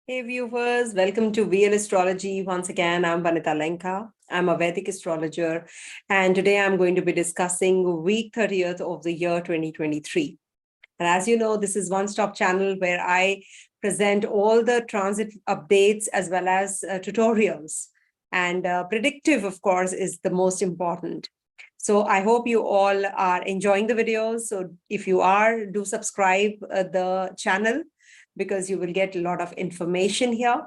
Hey viewers, welcome to Real Astrology. Once again, I'm Vanita Lenka. I'm a Vedic astrologer, and today I'm going to be discussing week 30th of the year 2023. And as you know, this is one-stop channel where I present all the transit updates as well as tutorials. And predictive, of course, is the most important. So I hope you all are enjoying the videos. So if you are, do subscribe the channel because you will get a lot of information here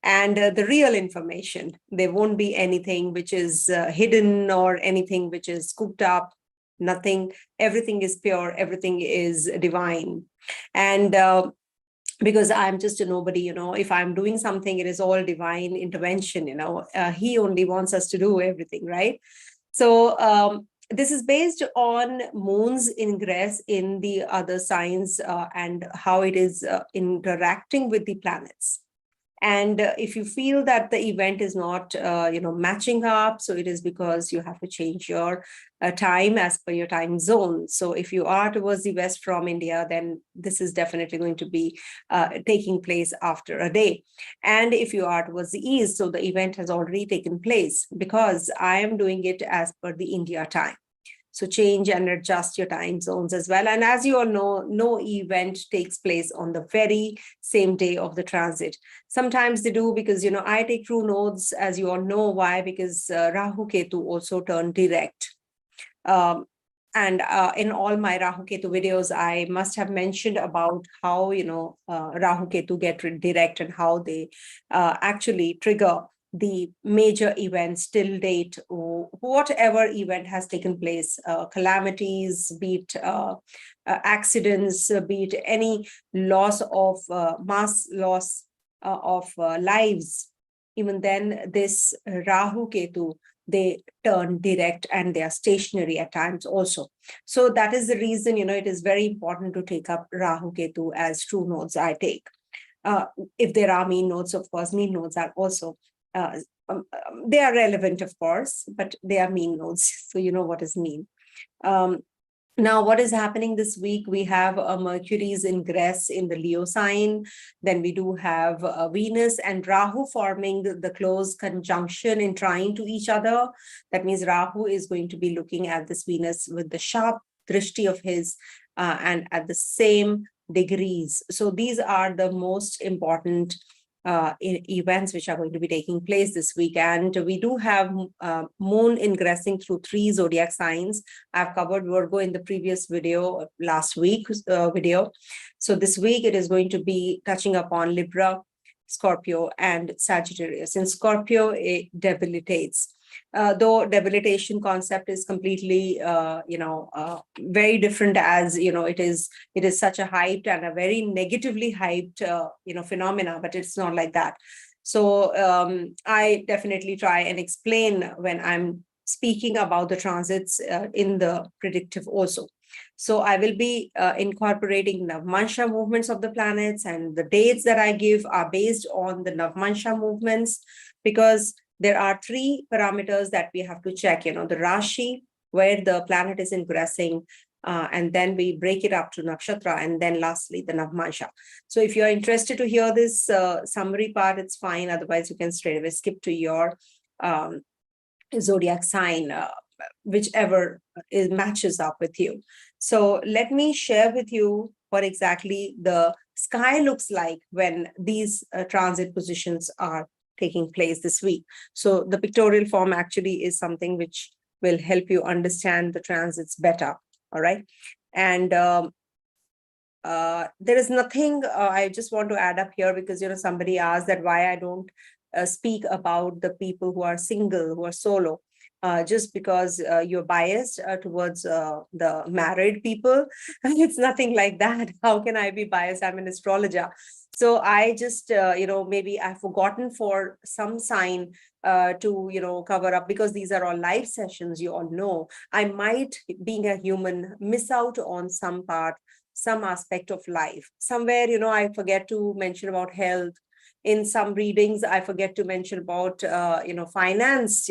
and the real information. There won't be anything which is hidden or anything which is scooped up. Nothing, everything is pure, everything is divine. And because I'm just a nobody, if I'm doing something, it is all divine intervention, he only wants us to do everything, right? So this is based on moon's ingress in the other signs and how it is interacting with the planets. And if you feel that the event is not, matching up, so it is because you have to change your time as per your time zone. So if you are towards the west from India, then this is definitely going to be taking place after a day. And if you are towards the east, so the event has already taken place because I am doing it as per the India time. So change and adjust your time zones as well. And as you all know, no event takes place on the very same day of the transit. Sometimes they do because, I take true nodes, as you all know. Why? Because Rahu Ketu also turn direct. And in all my Rahu Ketu videos, I must have mentioned about how, Rahu Ketu get direct and how they actually trigger the major events till date, whatever event has taken place, calamities, be it accidents, be it any loss of mass loss of lives. Even then, this Rahu Ketu, they turn direct and they are stationary at times also. So that is the reason, it is very important to take up Rahu Ketu as true nodes I take. If there are mean nodes, of course, mean nodes are also uh, they are relevant, of course, but they are mean nodes. So you know what is mean. Now, what is happening this week? We have Mercury's ingress in the Leo sign. Then we do have Venus and Rahu forming the close conjunction in trying to each other. That means Rahu is going to be looking at this Venus with the sharp drishti of his and at the same degrees. So these are the most important events which are going to be taking place this week. And we do have moon ingressing through 3 zodiac signs. I've covered Virgo in the previous video, last week's video. So this week it is going to be touching upon Libra, Scorpio, and Sagittarius. In Scorpio, it debilitates. Though debilitation concept is completely, very different, as it is such a hyped and a very negatively hyped, phenomena, but it's not like that. So I definitely try and explain when I'm speaking about the transits in the predictive also. So I will be incorporating Navmansha movements of the planets, and the dates that I give are based on the Navmansha movements, because there are 3 parameters that we have to check, the Rashi, where the planet is ingressing, and then we break it up to Nakshatra, and then lastly, the Navmansha. So if you're interested to hear this summary part, it's fine. Otherwise, you can straight away skip to your zodiac sign, whichever matches up with you. So let me share with you what exactly the sky looks like when these transit positions are taking place this week. So the pictorial form actually is something which will help you understand the transits better. All right. And there is nothing I just want to add up here, because, somebody asked that why I don't speak about the people who are single, who are solo. Just because you're biased towards the married people. It's nothing like that. How can I be biased? I'm an astrologer. So I just, maybe I've forgotten for some sign to, cover up, because these are all live sessions, you all know. I might, being a human, miss out on some part, some aspect of life. Somewhere, I forget to mention about health. In some readings, I forget to mention about, finance,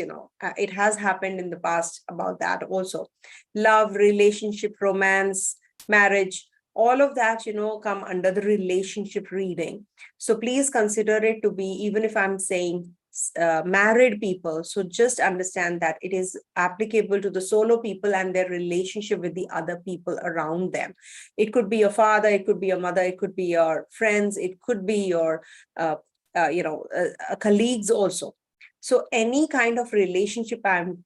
it has happened in the past about that also. Love, relationship, romance, marriage. all of that, come under the relationship reading. So please consider it to be, even if I'm saying married people, so just understand that it is applicable to the solo people and their relationship with the other people around them. It could be your father, it could be your mother, it could be your friends, it could be your colleagues also. So any kind of relationship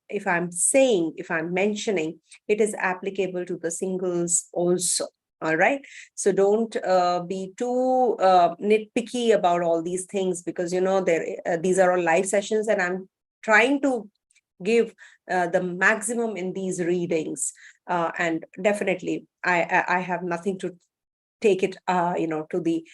if I'm mentioning, it is applicable to the singles also. All right. So don't be too nitpicky about all these things, because these are all live sessions and I'm trying to give the maximum in these readings. And definitely I have nothing to take it to the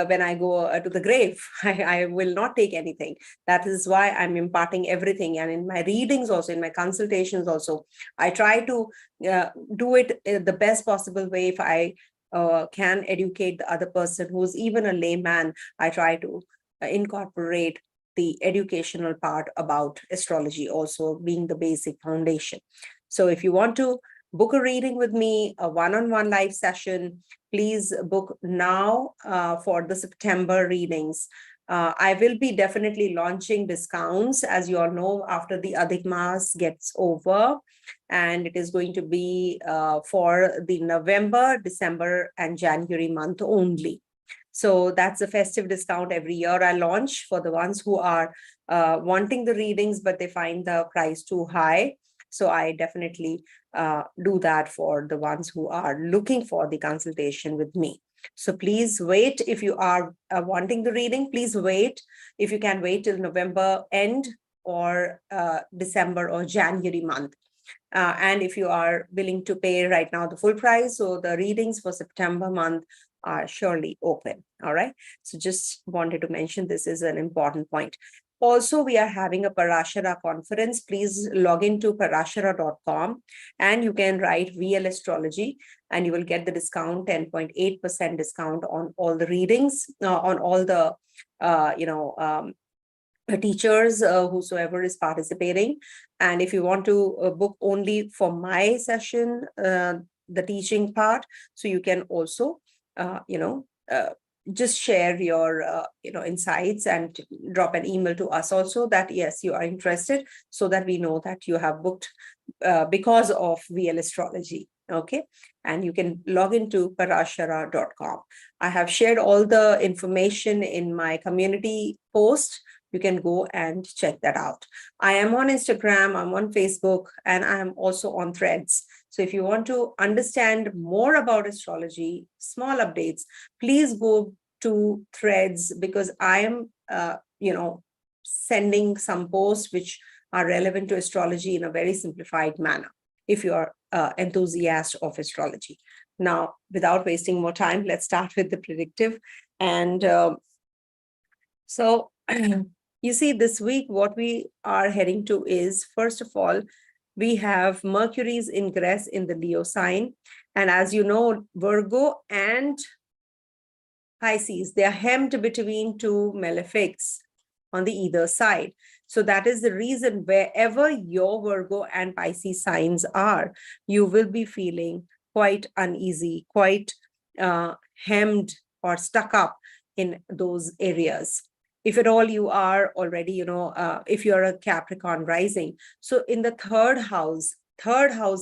when I go to the grave. I will not take anything. That is why I'm imparting everything, and in my readings also, in my consultations also, I try to do it the best possible way. If I can educate the other person who's even a layman, I try to incorporate the educational part about astrology also being the basic foundation. So if you want to book a reading with me, a one-on-one live session, please book now for the September readings. I will be definitely launching discounts, as you all know, after the Adhik Maas gets over. And it is going to be for the November, December, and January month only. So that's a festive discount every year I launch for the ones who are wanting the readings, but they find the price too high. So I definitely do that for the ones who are looking for the consultation with me. So please wait. If you are wanting the reading, please wait. If you can wait till November end or December or January month. And if you are willing to pay right now the full price, so the readings for September month are surely open. All right. So just wanted to mention this is an important point. Also, we are having a Parashara conference. Please log into parashara.com and you can write VL Astrology and you will get the discount, 10.8% discount on all the readings, on all the, teachers, whosoever is participating. And if you want to book only for my session, the teaching part, so you can also, just share your insights and drop an email to us also that yes, you are interested, so that we know that you have booked because of VL Astrology. Okay. And you can log into parashara.com. I have shared all the information in my community post. You can go and check that out. I am on Instagram, I'm on Facebook, and I am also on Threads. So if you want to understand more about astrology, small updates, please go to Threads, because I am, sending some posts which are relevant to astrology in a very simplified manner, if you are enthusiast of astrology. Now, without wasting more time, let's start with the predictive. And so you see, this week, what we are heading to is, first of all, we have Mercury's ingress in the Leo sign. And as you know, Virgo and Pisces, they are hemmed between two malefics on the either side. So that is the reason wherever your Virgo and Pisces signs are, you will be feeling quite uneasy, quite hemmed or stuck up in those areas. If at all you are already, if you're a Capricorn rising, so in the third house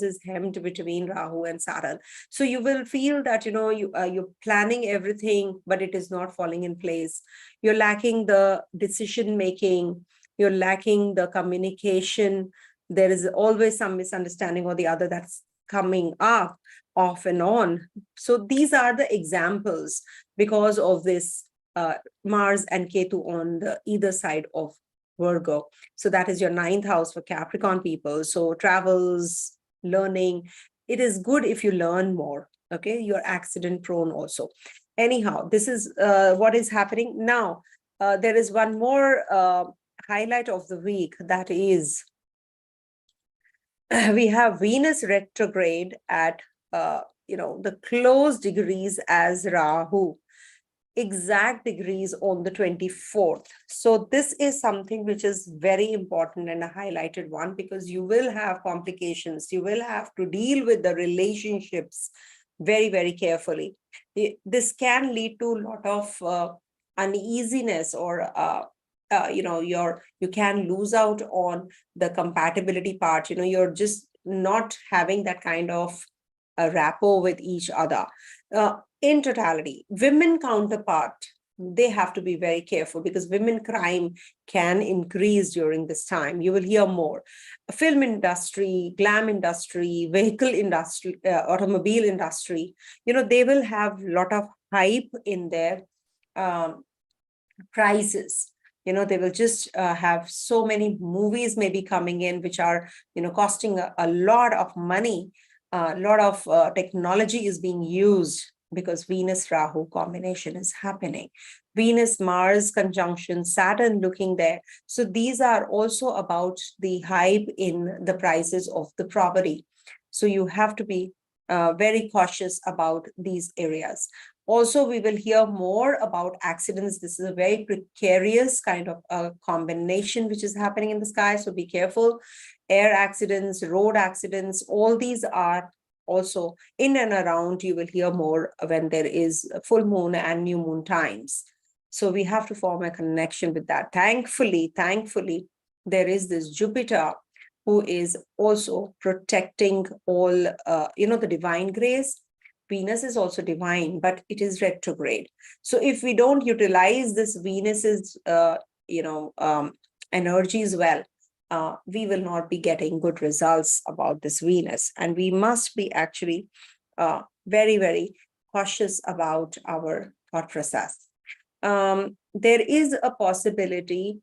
is hemmed between Rahu and Saturn. So you will feel that, you're planning everything, but it is not falling in place. You're lacking the decision making. You're lacking the communication. There is always some misunderstanding or the other that's coming up off and on. So these are the examples because of this Mars and Ketu on the either side of Virgo. So that is your 9th house for Capricorn people. So travels, learning, it is good if you learn more. Okay, you're accident prone also. Anyhow, this is what is happening now. There is one more highlight of the week, that is we have Venus retrograde at the close degrees as Rahu, exact degrees on the 24th. So this is something which is very important and a highlighted one, because you will have complications. You will have to deal with the relationships very, very carefully. This can lead to a lot of uneasiness, or you can lose out on the compatibility part. You're just not having that kind of a rapport with each other. In totality, women counterpart, they have to be very careful, because women crime can increase during this time. You will hear more. Film industry, glam industry, vehicle industry, automobile industry, they will have a lot of hype in their um, prices. They will just have so many movies maybe coming in, which are costing a lot of money. A lot of technology is being used, because Venus Rahu combination is happening. Venus Mars conjunction, Saturn looking there. So these are also about the hype in the prices of the property. So you have to be very cautious about these areas. Also, we will hear more about accidents. This is a very precarious kind of a combination which is happening in the sky. So be careful. Air accidents, road accidents, all these are also in and around. You will hear more when there is full moon and new moon times. So we have to form a connection with that. Thankfully, there is this Jupiter who is also protecting all, the divine grace. Venus is also divine, but it is retrograde. So if we don't utilize this Venus's, energies well, we will not be getting good results about this Venus. And we must be actually very, very cautious about our thought process. There is a possibility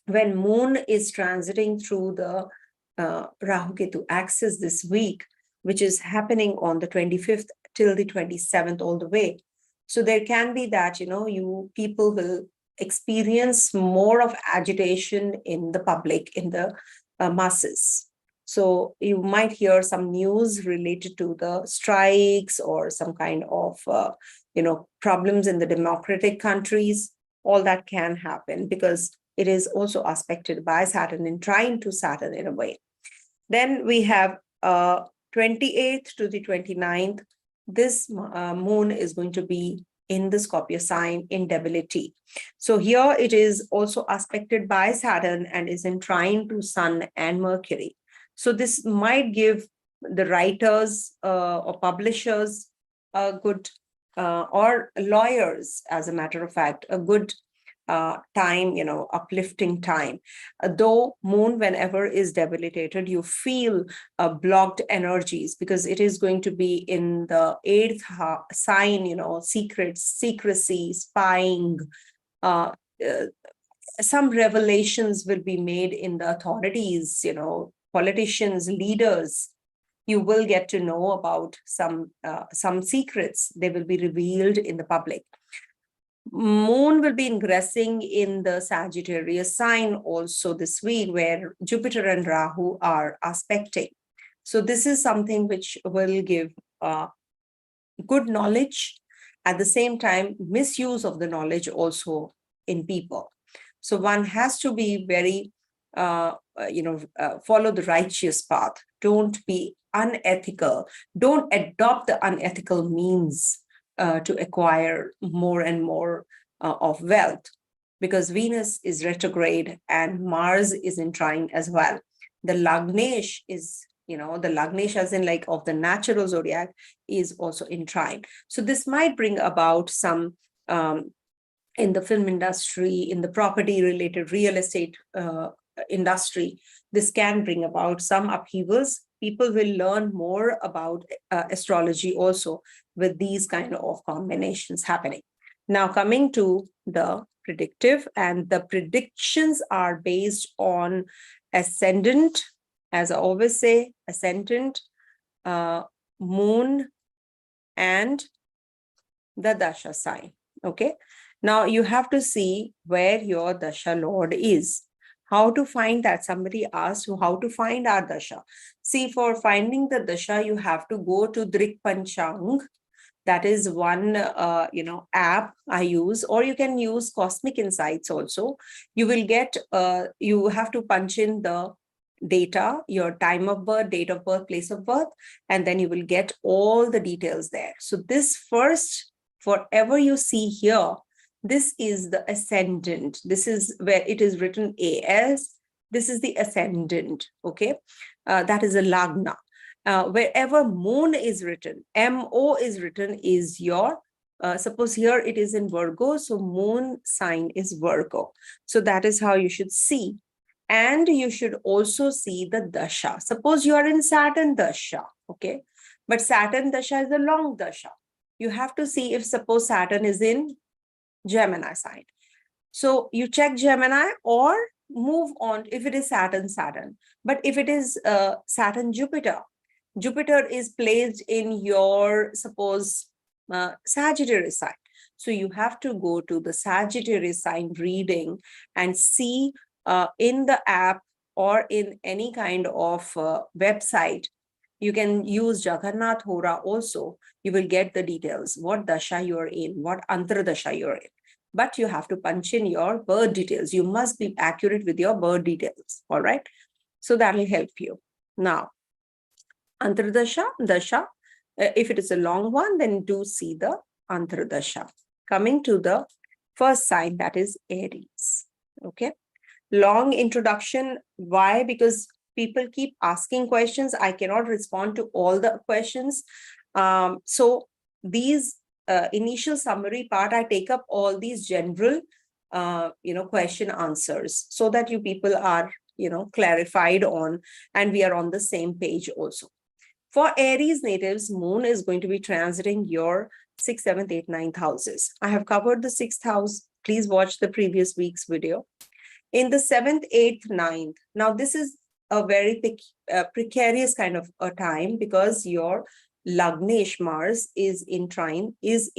when moon is transiting through the Rahu Ketu axis this week, which is happening on the 25th till the 27th all the way. So there can be that, you people will experience more of agitation in the public, in the masses. So you might hear some news related to the strikes or some kind of, problems in the democratic countries. All that can happen because it is also aspected by Saturn and trine to Saturn in a way. Then we have 28th to the 29th. This moon is going to be in the Scorpio sign in debility. So here it is also aspected by Saturn and is in trine to Sun and Mercury. So this might give the writers or publishers a good, or lawyers, as a matter of fact, a good time, uplifting time. Though moon, whenever is debilitated, you feel blocked energies because it is going to be in the 8th sign, secrets, secrecy, spying. Some revelations will be made in the authorities, politicians, leaders. You will get to know about some secrets. They will be revealed in the public. Moon will be ingressing in the Sagittarius sign also this week, where Jupiter and Rahu are aspecting. So this is something which will give good knowledge, at the same time misuse of the knowledge also in people. So one has to be very, follow the righteous path. Don't be unethical. Don't adopt the unethical means to acquire more and more of wealth, because Venus is retrograde and Mars is in trine as well. The Lagnesh is, the Lagnesh as in like of the natural zodiac is also in trine. So this might bring about some in the film industry, in the property related real estate industry, this can bring about some upheavals. People will learn more about astrology also with these kind of combinations happening. Now coming to the predictive, and the predictions are based on ascendant, as I always say, ascendant, moon, and the Dasha sign. Okay. Now you have to see where your Dasha Lord is. How to find that? Somebody asked you how to find our Dasha. See, for finding the Dasha, you have to go to Drik Panchang. That is one, app I use, or you can use Cosmic Insights also. You will get, you have to punch in the data, your time of birth, date of birth, place of birth, and then you will get all the details there. So this first, whatever you see here, this is the ascendant. This is where it is written AS. This is the ascendant, okay? That is a lagna. Wherever moon is written, MO is written, is your, suppose here it is in Virgo, so moon sign is Virgo. So that is how you should see. And you should also see the Dasha. Suppose you are in Saturn Dasha, okay? But Saturn Dasha is a long Dasha. You have to see if suppose Saturn is in Gemini sign. So you check Gemini or move on if it is Saturn. But if it is Saturn Jupiter, Jupiter is placed in your, suppose, Sagittarius sign. So you have to go to the Sagittarius sign reading and see in the app or in any kind of website. You can use Jagannath Hora also. You will get the details, what Dasha you're in, what Antardasha you're in. But you have to punch in your birth details. You must be accurate with your birth details, all right? So that will help you. Now, Antardasha, Dasha, if it is a long one, then do see the Antardasha. Coming to the first sign, that is Aries, okay? Long introduction. Why? Because people keep asking questions. I cannot respond to all the questions. So these initial summary part, I take up all these general, question answers so that you people are, clarified on, and we are on the same page also. For Aries natives, moon is going to be transiting your 6th, 7th, 8th, 9th houses. I have covered the 6th house. Please watch the previous week's video. In the 7th, 8th, 9th, now this is a very precarious kind of a time because your Lagnesh Mars is in trine, is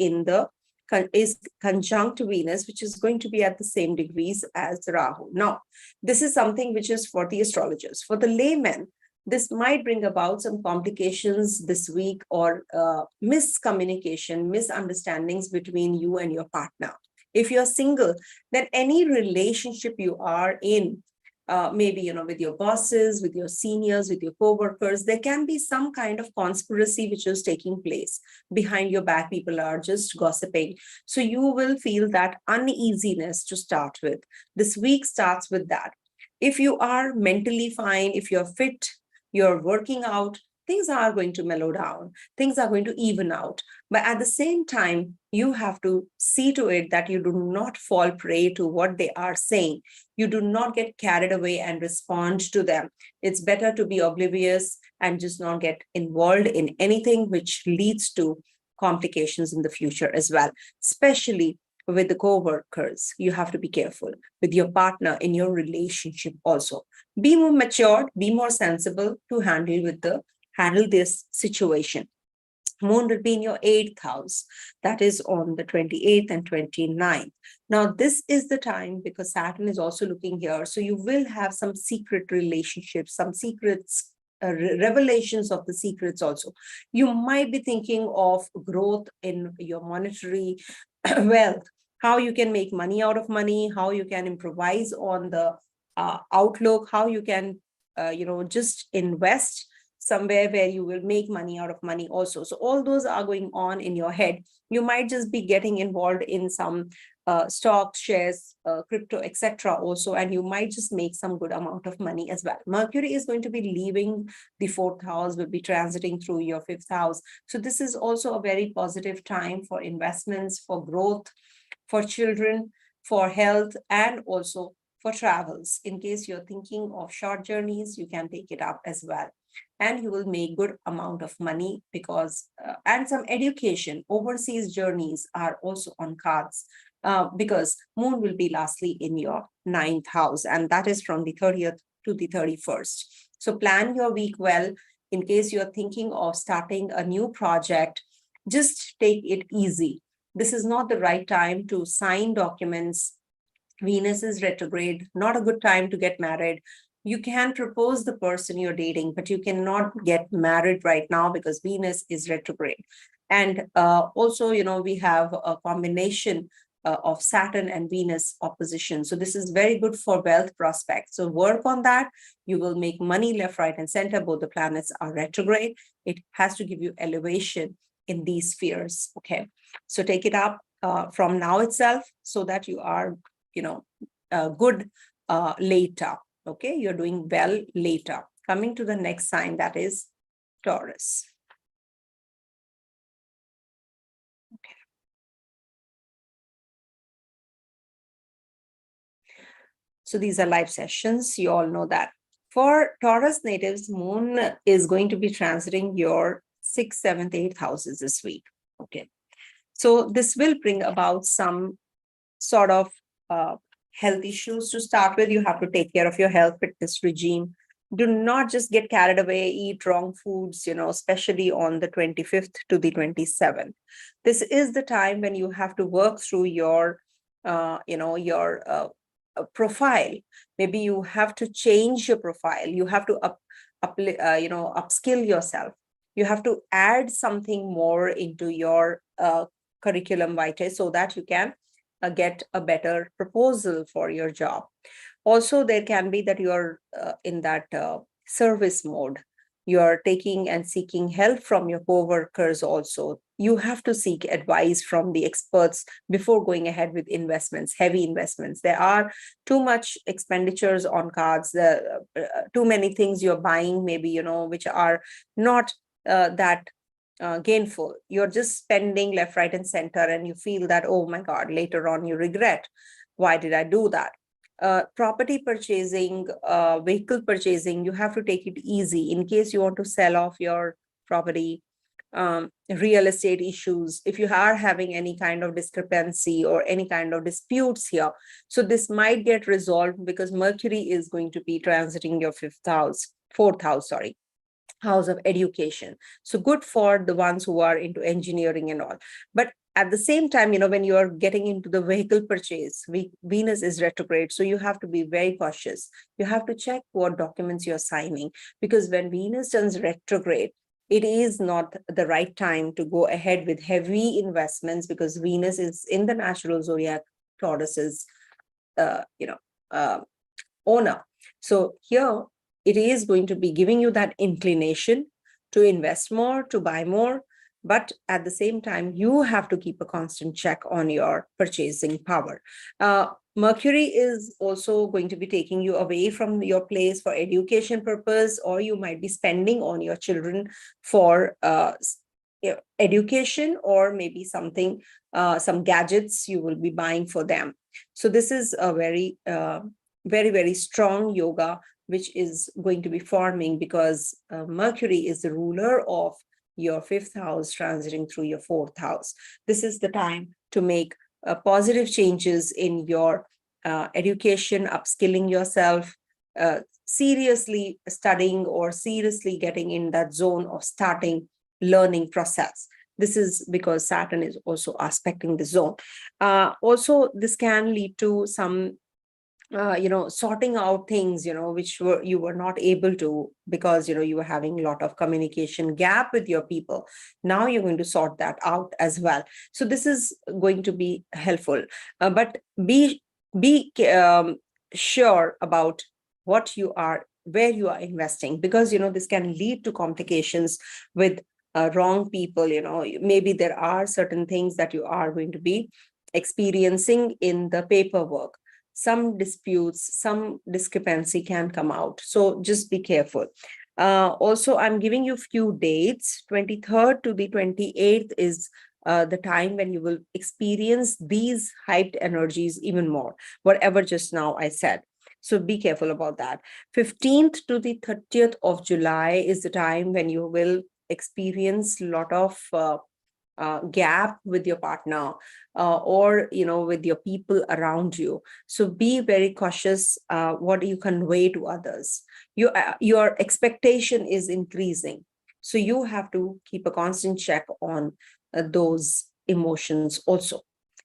conjunct Venus, which is going to be at the same degrees as Rahu. Now, this is something which is for the astrologers. For the laymen, this might bring about some complications this week or miscommunication, misunderstandings between you and your partner. If you're single, then any relationship you are in, maybe, with your bosses, with your seniors, with your co-workers, there can be some kind of conspiracy which is taking place. Behind your back, people are just gossiping. So you will feel that uneasiness to start with. This week starts with that. If you are mentally fine, if you're fit, you're working out, things are going to mellow down. Things are going to even out. But at the same time, you have to see to it that you do not fall prey to what they are saying. You do not get carried away and respond to them. It's better to be oblivious and just not get involved in anything which leads to complications in the future as well, especially with the co-workers. You have to be careful with your partner in your relationship also. Be more matured, be more sensible to handle this situation. Moon will be in your 8th house. That is on the 28th and 29th. Now, this is the time because Saturn is also looking here. So you will have some secret relationships, some secrets, revelations of the secrets also. You might be thinking of growth in your monetary wealth, how you can make money out of money, how you can improvise on the outlook, how you can, just invest somewhere where you will make money out of money also. So all those are going on in your head. You might just be getting involved in some stocks, shares, crypto, etc. also, and you might just make some good amount of money as well. Mercury is going to be leaving the 4th house, will be transiting through your 5th house. So this is also a very positive time for investments, for growth, for children, for health, and also for travels. In case you're thinking of short journeys, you can take it up as well. And you will make good amount of money because, and some education, overseas journeys are also on cards because moon will be lastly in your 9th house. And that is from the 30th to the 31st. So plan your week well. In case you're thinking of starting a new project, just take it easy. This is not the right time to sign documents. Venus is retrograde, not a good time to get married. You can propose the person you're dating, but you cannot get married right now because Venus is retrograde. And also, we have a combination of Saturn and Venus opposition. So this is very good for wealth prospects. So work on that. You will make money left, right, and center. Both the planets are retrograde. It has to give you elevation in these spheres. Okay, so take it up from now itself, so that you are, good later. Okay, you're doing well later. Coming to the next sign, that is Taurus. Okay. So these are live sessions. You all know that. For Taurus natives, Moon is going to be transiting your 6th, 7th, 8th houses this week. Okay. So this will bring about some sort of health issues. To start with, you have to take care of your health fitness regime. Do not just get carried away, eat wrong foods, especially on the 25th to the 27th. This is the time when you have to work through your, profile. Maybe you have to change your profile. You have to upskill yourself. You have to add something more into your curriculum vitae, so that you can get a better proposal for your job. Also, there can be that you're in that service mode. You're taking and seeking help from your co-workers also. You have to seek advice from the experts before going ahead with investments, heavy investments. There are too much expenditures on cards, too many things you're buying, maybe, which are not that gainful. You're just spending left, right, and center, and you feel that, oh my God, later on you regret. Why did I do that? Property purchasing, vehicle purchasing, you have to take it easy in case you want to sell off your property. Real estate issues, if you are having any kind of discrepancy or any kind of disputes here, so this might get resolved, because Mercury is going to be transiting your fourth house of education. So good for the ones who are into engineering and all. But at the same time, when you are getting into the vehicle purchase, Venus is retrograde. So you have to be very cautious. You have to check what documents you're signing, because when Venus turns retrograde, it is not the right time to go ahead with heavy investments, because Venus is in the natural zodiac, Taurus's, owner. So here it is going to be giving you that inclination to invest more, to buy more. But at the same time, you have to keep a constant check on your purchasing power. Mercury is also going to be taking you away from your place for education purpose, or you might be spending on your children for education, or maybe something, some gadgets you will be buying for them. So this is a very, very strong yoga, which is going to be forming, because Mercury is the ruler of your 5th house transiting through your 4th house. This is the time to make positive changes in your education, upskilling yourself, seriously studying, or seriously getting in that zone of starting learning process. This is because Saturn is also aspecting the zone. Also, this can lead to some sorting out things, which you were not able to, because, you were having a lot of communication gap with your people. Now you're going to sort that out as well. So this is going to be helpful, but be sure about where you are investing, because, this can lead to complications with wrong people. Maybe there are certain things that you are going to be experiencing in the paperwork. Some disputes, some discrepancy can come out. So just be careful. Also, I'm giving you a few dates. 23rd to the 28th is the time when you will experience these hyped energies even more, whatever just now I said. So be careful about that. 15th to the 30th of July is the time when you will experience a lot of gap with your partner, or with your people around you. So be very cautious what you convey to others. Your expectation is increasing, so you have to keep a constant check on those emotions also,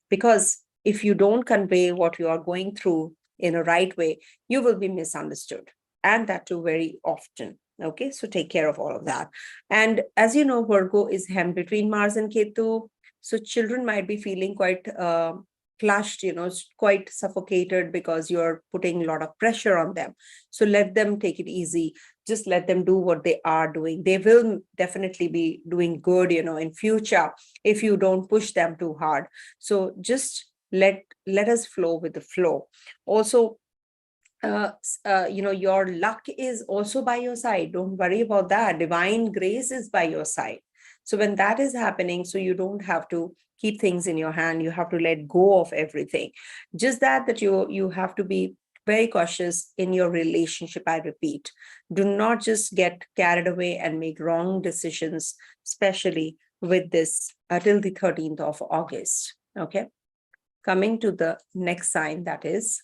because if you don't convey what you are going through in a right way, you will be misunderstood, and that too very often. Okay, so take care of all of that. And as you know, Virgo is hemmed between Mars and Ketu. So children might be feeling quite flushed, quite suffocated because you're putting a lot of pressure on them. So let them take it easy. Just let them do what they are doing. They will definitely be doing good, in future if you don't push them too hard. So just let us flow with the flow. Also, your luck is also by your side. Don't worry about that. Divine grace is by your side. So when that is happening, so you don't have to keep things in your hand. You have to let go of everything. Just that you have to be very cautious in your relationship. I repeat, do not just get carried away and make wrong decisions, especially with this till the 13th of August. Okay. Coming to the next sign, that is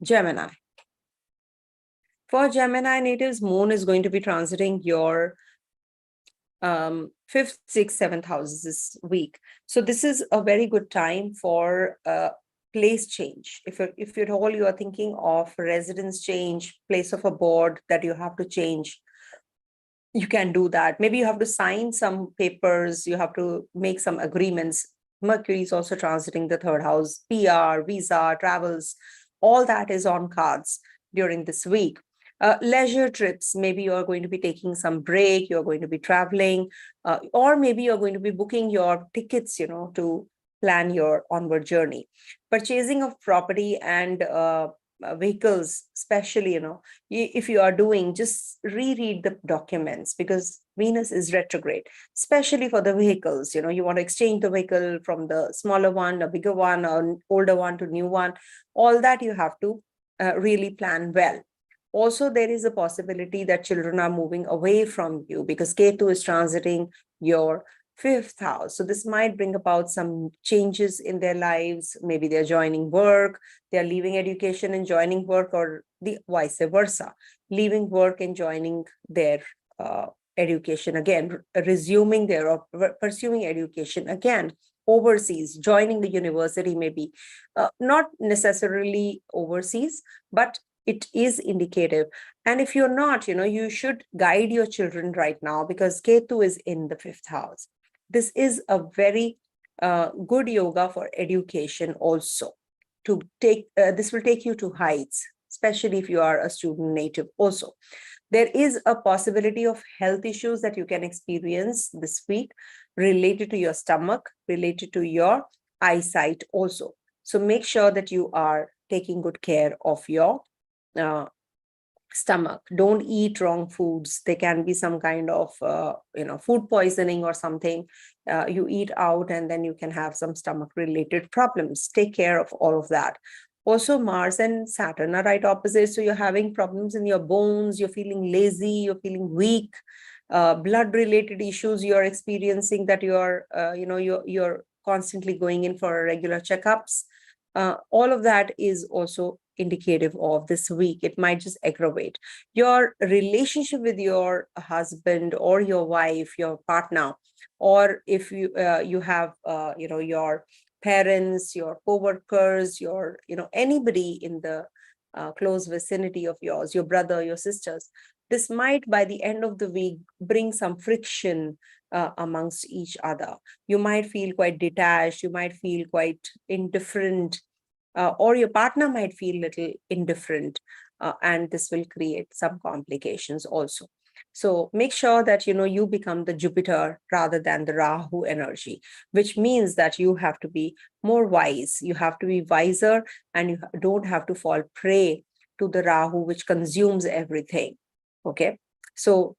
Gemini. For Gemini natives, Moon is going to be transiting your fifth, sixth, seventh houses this week. So this is a very good time for place change. If at all you are thinking of residence change, place of abode that you have to change, you can do that. Maybe you have to sign some papers, you have to make some agreements. Mercury is also transiting the third house, PR, visa, travels, all that is on cards during this week. Leisure trips, maybe you're going to be taking some break, you're going to be traveling, or maybe you're going to be booking your tickets, to plan your onward journey. Purchasing of property and vehicles, especially, if you are doing, just reread the documents because Venus is retrograde, especially for the vehicles. You want to exchange the vehicle from the smaller one, a bigger one, or older one to new one. All that you have to really plan well. Also, there is a possibility that children are moving away from you because Ketu is transiting your fifth house. So this might bring about some changes in their lives. Maybe they're joining work, they're leaving education and joining work, or the vice versa, leaving work and joining their education again, resuming their or pursuing education again overseas, joining the university, maybe not necessarily overseas, but it is indicative. And if you're not, you should guide your children right now because Ketu is in the fifth house. This is a very good yoga for education also. To take this will take you to heights, especially if you are a student native also. There is a possibility of health issues that you can experience this week related to your stomach, related to your eyesight also. So make sure that you are taking good care of your stomach. Don't eat wrong foods. There can be some kind of food poisoning or something. You eat out and then you can have some stomach related problems. Take care of all of that. Also, Mars and Saturn are right opposites. So you're having problems in your bones, you're feeling lazy, you're feeling weak, blood related issues you're experiencing, that you're constantly going in for regular checkups. All of that is also indicative of this week. It might just aggravate your relationship with your husband or your wife, your partner, or if you have your parents, your co-workers, your anybody in the close vicinity of yours, your brother, your sisters. This might, by the end of the week, bring some friction amongst each other. You might feel quite detached, you might feel quite indifferent, or your partner might feel little indifferent, and this will create some complications also. So make sure that you become the Jupiter rather than the Rahu energy, which means that you have to be more wise, you have to be wiser, and you don't have to fall prey to the Rahu, which consumes everything. Okay, so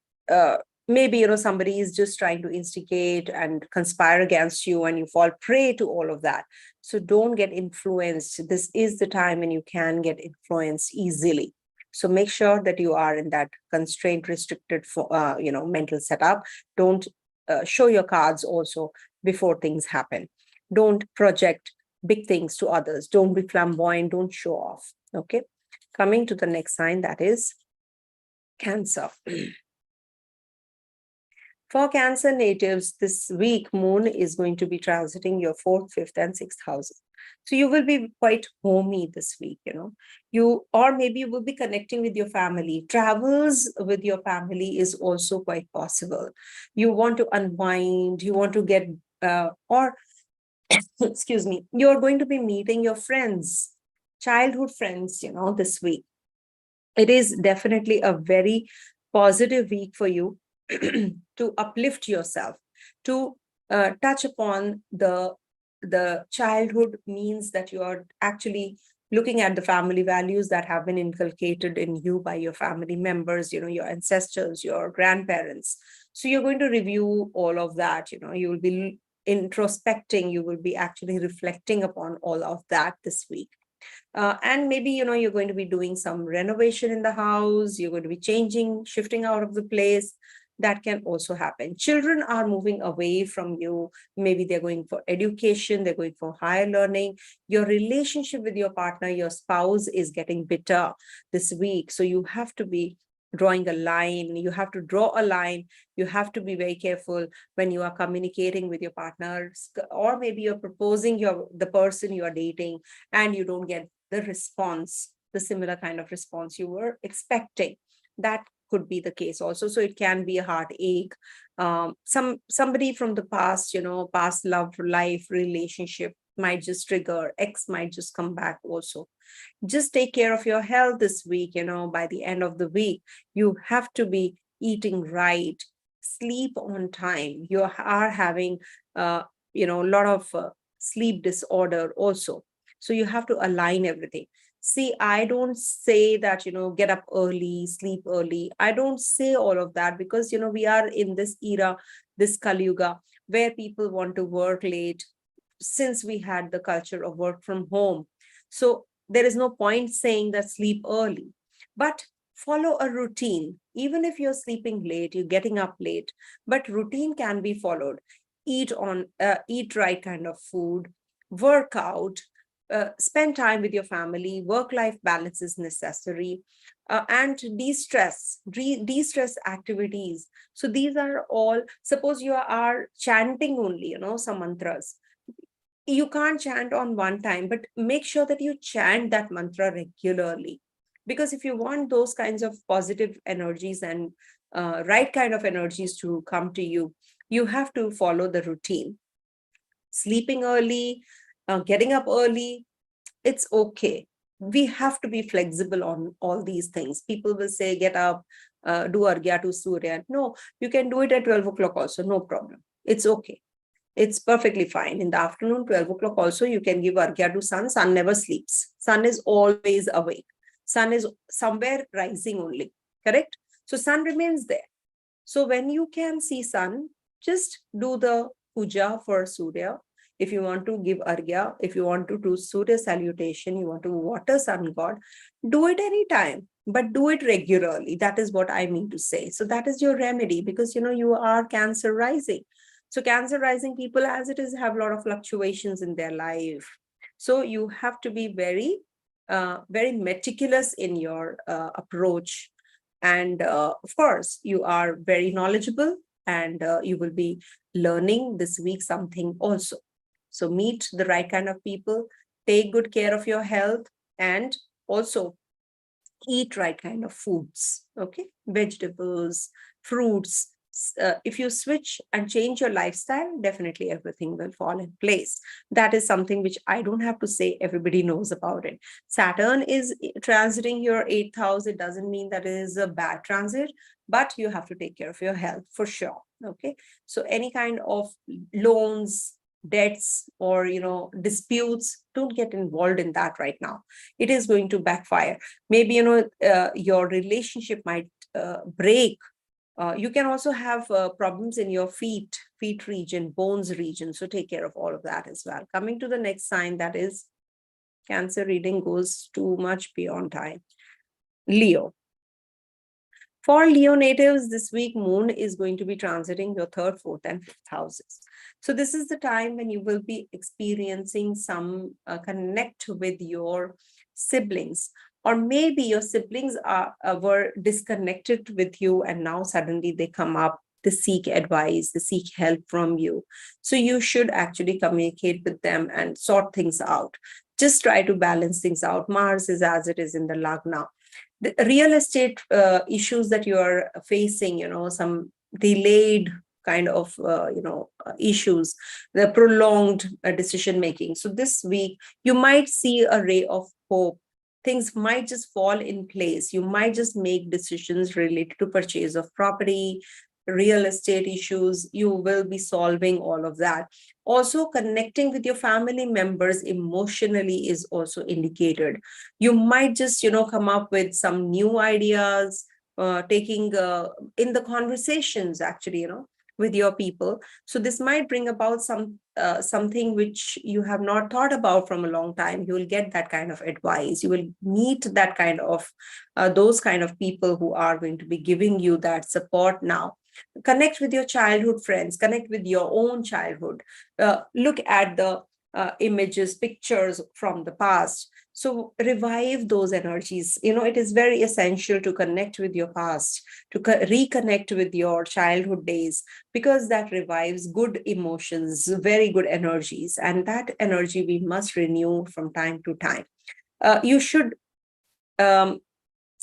maybe somebody is just trying to instigate and conspire against you, and you fall prey to all of that. So don't get influenced. This is the time when you can get influenced easily. So make sure that you are in that constraint, restricted mental setup. Don't show your cards also before things happen. Don't project big things to others. Don't be flamboyant. Don't show off. Okay. Coming to the next sign, that is Cancer. For Cancer natives, this week, Moon is going to be transiting your 4th, 5th, and 6th houses. So you will be quite homey this week, or maybe you will be connecting with your family. Travels with your family is also quite possible. You want to unwind, you want to get, or excuse me, you're going to be meeting your friends, childhood friends, this week. It is definitely a very positive week for you to uplift yourself, to touch upon the childhood means that you are actually looking at the family values that have been inculcated in you by your family members, your ancestors, your grandparents. So you're going to review all of that. You will be introspecting, you will be actually reflecting upon all of that this week. And maybe, you're going to be doing some renovation in the house, you're going to be changing, shifting out of the place. That can also happen. Children are moving away from you. Maybe they're going for education, they're going for higher learning. Your relationship with your partner, your spouse is getting bitter this week. So you have to be drawing a line. You have to draw a line. You have to be very careful when you are communicating with your partners, or maybe you're proposing the person you are dating and you don't get the response, the similar kind of response you were expecting. That could be the case also. So it can be a heartache. Somebody from the past, past love life relationship might just trigger, ex might just come back also. Just take care of your health this week. By the end of the week, you have to be eating right, sleep on time. You are having a lot of sleep disorder also. So you have to align everything. See, I don't say that, get up early, sleep early. I don't say all of that because, we are in this era, this Kali Yuga, where people want to work late, since we had the culture of work from home. So there is no point saying that sleep early, but follow a routine. Even if you're sleeping late, you're getting up late, but routine can be followed. Eat right kind of food, work out, spend time with your family. Work-life balance is necessary, and de-stress activities. So these are all. Suppose you are chanting only, some mantras. You can't chant on one time, but make sure that you chant that mantra regularly. Because if you want those kinds of positive energies and right kind of energies to come to you, you have to follow the routine. Sleeping early, getting up early, it's okay. We have to be flexible on all these things. People will say, get up, do Argya to Surya. No, you can do it at 12 o'clock also, no problem. It's okay. It's perfectly fine. In the afternoon, 12 o'clock also, you can give Argya to sun. Sun never sleeps. Sun is always awake. Sun is somewhere rising only, correct? So sun remains there. So when you can see sun, just do the puja for Surya. If you want to give Argya, if you want to do Surya salutation, you want to water sun god, do it anytime, but do it regularly. That is what I mean to say. So that is your remedy, because you are Cancer rising. So Cancer rising people, as it is, have a lot of fluctuations in their life. So you have to be very, very meticulous in your approach. And of course, you are very knowledgeable, and you will be learning this week something also. So meet the right kind of people, take good care of your health, and also eat right kind of foods, okay? Vegetables, fruits. If you switch and change your lifestyle, definitely everything will fall in place. That is something which I don't have to say, everybody knows about it. Saturn is transiting your 8th house. It doesn't mean that it is a bad transit, but you have to take care of your health for sure, okay? So any kind of loans, debts, or disputes, don't get involved in that right now. It is going to backfire. Maybe your relationship might break. You can also have problems in your feet region, bones region. So take care of all of that as well. Coming to the next sign, that is Cancer. Reading goes too much beyond time. Leo. For Leo natives, this week, Moon is going to be transiting your 3rd, 4th, and 5th houses. So this is the time when you will be experiencing some connect with your siblings, or maybe your siblings were disconnected with you, and now suddenly they come up. they seek advice, they seek help from you. So you should actually communicate with them and sort things out. Just try to balance things out. Mars is as it is in the Lagna. The real estate issues that you are facing, some delayed kind of issues, the prolonged decision making. So this week you might see a ray of hope. Things might just fall in place. You might just make decisions related to purchase of property, real estate issues. You will be solving all of that. Also, connecting with your family members emotionally is also indicated. You might just come up with some new ideas, taking in the conversations, actually, with your people. So this might bring about something which you have not thought about from a long time. You will get that kind of advice. You will meet that kind of those kind of people who are going to be giving you that support now. Connect with your childhood friends, connect with your own childhood, look at the images, pictures from the past. So revive those energies. It is very essential to connect with your past, to reconnect with your childhood days, because that revives good emotions, very good energies. And that energy we must renew from time to time. You should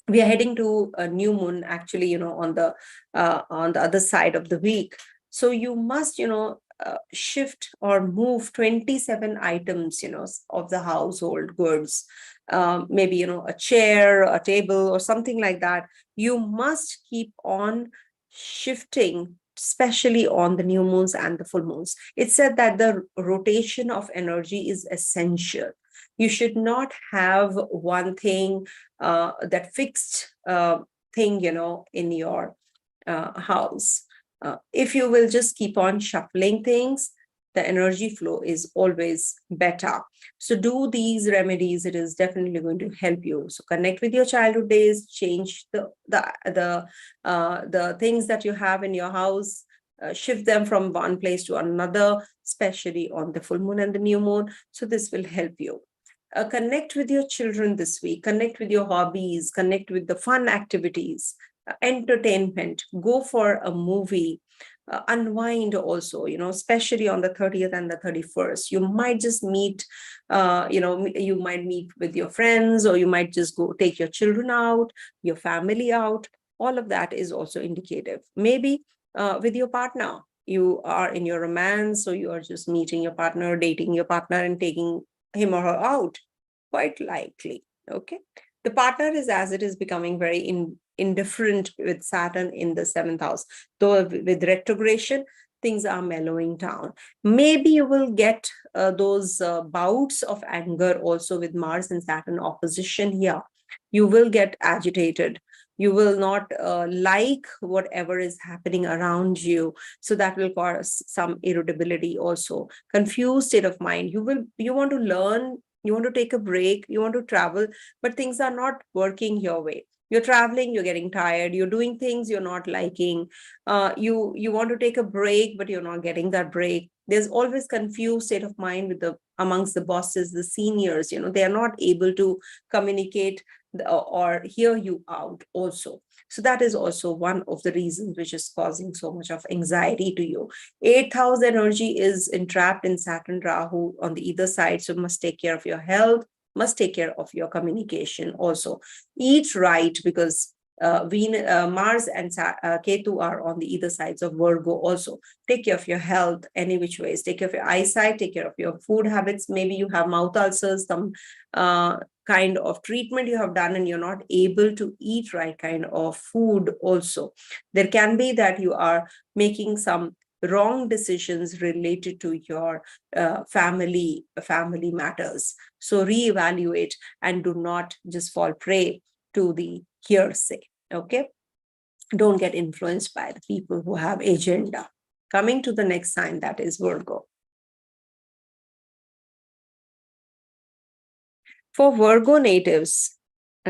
we are heading to a new moon, actually, on the other side of the week. So you must shift or move 27 items of the household goods, maybe a chair, a table, or something like that. You must keep on shifting, especially on the new moons and the full moons. It's said that the rotation of energy is essential. You should not have one thing, that fixed thing, in your house. If you will just keep on shuffling things, the energy flow is always better. So do these remedies. It is definitely going to help you. So connect with your childhood days, change the things that you have in your house, shift them from one place to another, especially on the full moon and the new moon. So this will help you. Connect with your children this week, connect with your hobbies, connect with the fun activities, entertainment, go for a movie, unwind also, especially on the 30th and the 31st. You might just meet, you might meet with your friends, or you might just go take your children out, your family out. All of that is also indicative. Maybe with your partner, you are in your romance, so you are just meeting your partner, dating your partner, and taking him or her out, quite likely. Okay, the partner is as it is becoming very indifferent with Saturn in the 7th house. Though with retrogression, things are mellowing down. Maybe you will get those bouts of anger also with Mars and Saturn opposition here. You will get agitated. You will not like whatever is happening around you. So that will cause some irritability also. Confused state of mind. You want to learn, you want to take a break, you want to travel, but things are not working your way. You're traveling, you're getting tired, you're doing things you're not liking. You want to take a break, but you're not getting that break. There's always confused state of mind amongst the bosses, the seniors. They are not able to communicate or hear you out also. So that is also one of the reasons which is causing so much of anxiety to you. 8th house energy is entrapped in Saturn, Rahu on the either side. So must take care of your health, must take care of your communication also. Eat right, because Mars and Ketu are on the either sides of Virgo also. Take care of your health any which ways. Take care of your eyesight, take care of your food habits. Maybe you have mouth ulcers, some kind of treatment you have done and you're not able to eat right kind of food also. There can be that you are making some wrong decisions related to your family matters. So reevaluate and do not just fall prey to the hearsay. Okay, don't get influenced by the people who have agenda. Coming to the next sign, that is Virgo. For Virgo natives,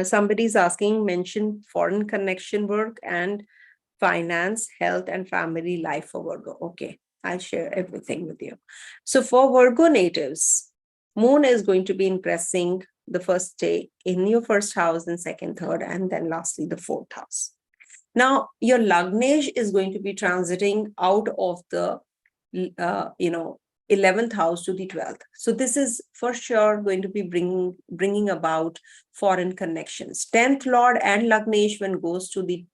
somebody's asking, mention foreign connection work and finance, health, and family life for Virgo. Okay, I'll share everything with you. So for Virgo natives, Moon is going to be impressing the first day in your first house, then second, third, and then lastly the fourth house. Now, your Lagnesh is going to be transiting out of the, 11th house to the 12th. So this is for sure going to be bringing about foreign connections. 10th Lord and Lagnesh, when goes to the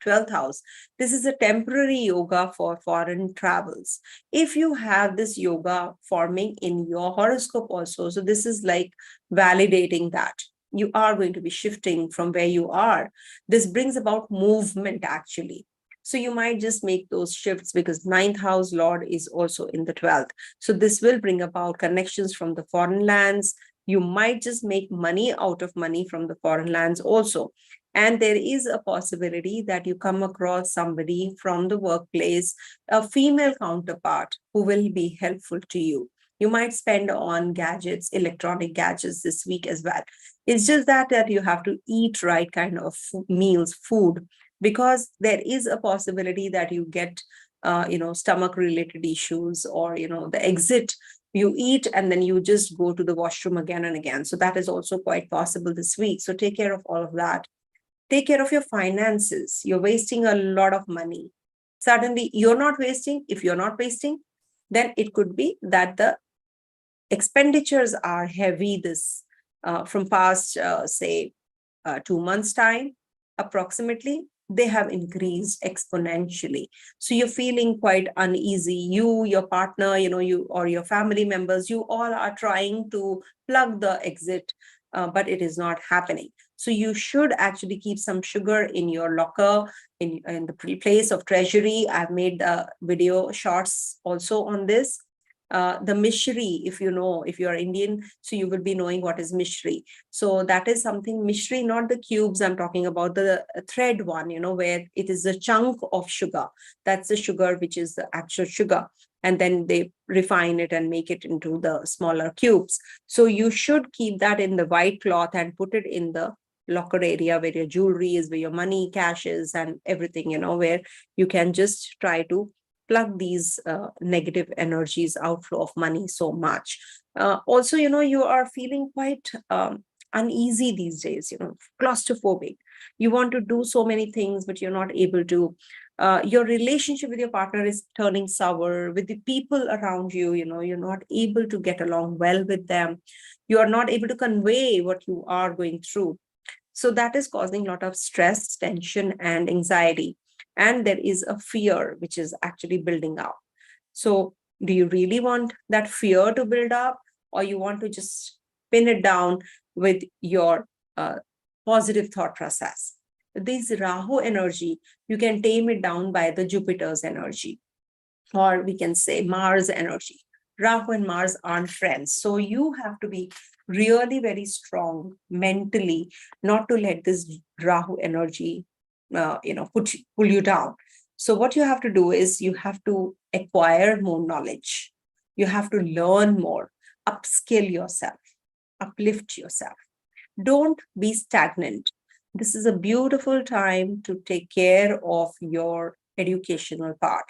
12th house, this is a temporary yoga for foreign travels. If you have this yoga forming in your horoscope also, so this is like validating that you are going to be shifting from where you are. This brings about movement actually. So you might just make those shifts because 9th house Lord is also in the 12th. So this will bring about connections from the foreign lands. You might just make money out of money from the foreign lands also. And there is a possibility that you come across somebody from the workplace, a female counterpart who will be helpful to you. You might spend on gadgets, electronic gadgets this week as well. It's just that you have to eat right kind of meals, food, because there is a possibility that you get, stomach related issues, or, the exit, you eat and then you just go to the washroom again and again. So that is also quite possible this week. So take care of all of that. Take care of your finances. You're wasting a lot of money. Suddenly, you're not wasting. If you're not wasting, then it could be that the expenditures are heavy this from past, say, 2 months' time, approximately. They have increased exponentially. So you're feeling quite uneasy. You, your partner, you or your family members, you all are trying to plug the exit, but it is not happening. So you should actually keep some sugar in your locker, in the place of treasury. I've made video shorts also on this. The Mishri, if you are Indian, so you will be knowing what is Mishri. So that is something, Mishri, not the cubes, I'm talking about the thread one, where it is a chunk of sugar. That's the sugar, which is the actual sugar. And then they refine it and make it into the smaller cubes. So you should keep that in the white cloth and put it in the locker area where your jewelry is, where your money, cash is, and everything, where you can just try to plug these negative energies, outflow of money so much. Also, you are feeling quite uneasy these days, claustrophobic. You want to do so many things, but you're not able to. Your relationship with your partner is turning sour. With the people around you, you're not able to get along well with them. You are not able to convey what you are going through. So that is causing a lot of stress, tension, and anxiety. And there is a fear which is actually building up. So do you really want that fear to build up, or you want to just pin it down with your positive thought process? This Rahu energy, you can tame it down by the Jupiter's energy, or we can say Mars energy. Rahu and Mars aren't friends. So you have to be really very strong mentally, not to let this Rahu energy, pull you down. So what you have to do is you have to acquire more knowledge. You have to learn more, upskill yourself, uplift yourself. Don't be stagnant. This is a beautiful time to take care of your educational part,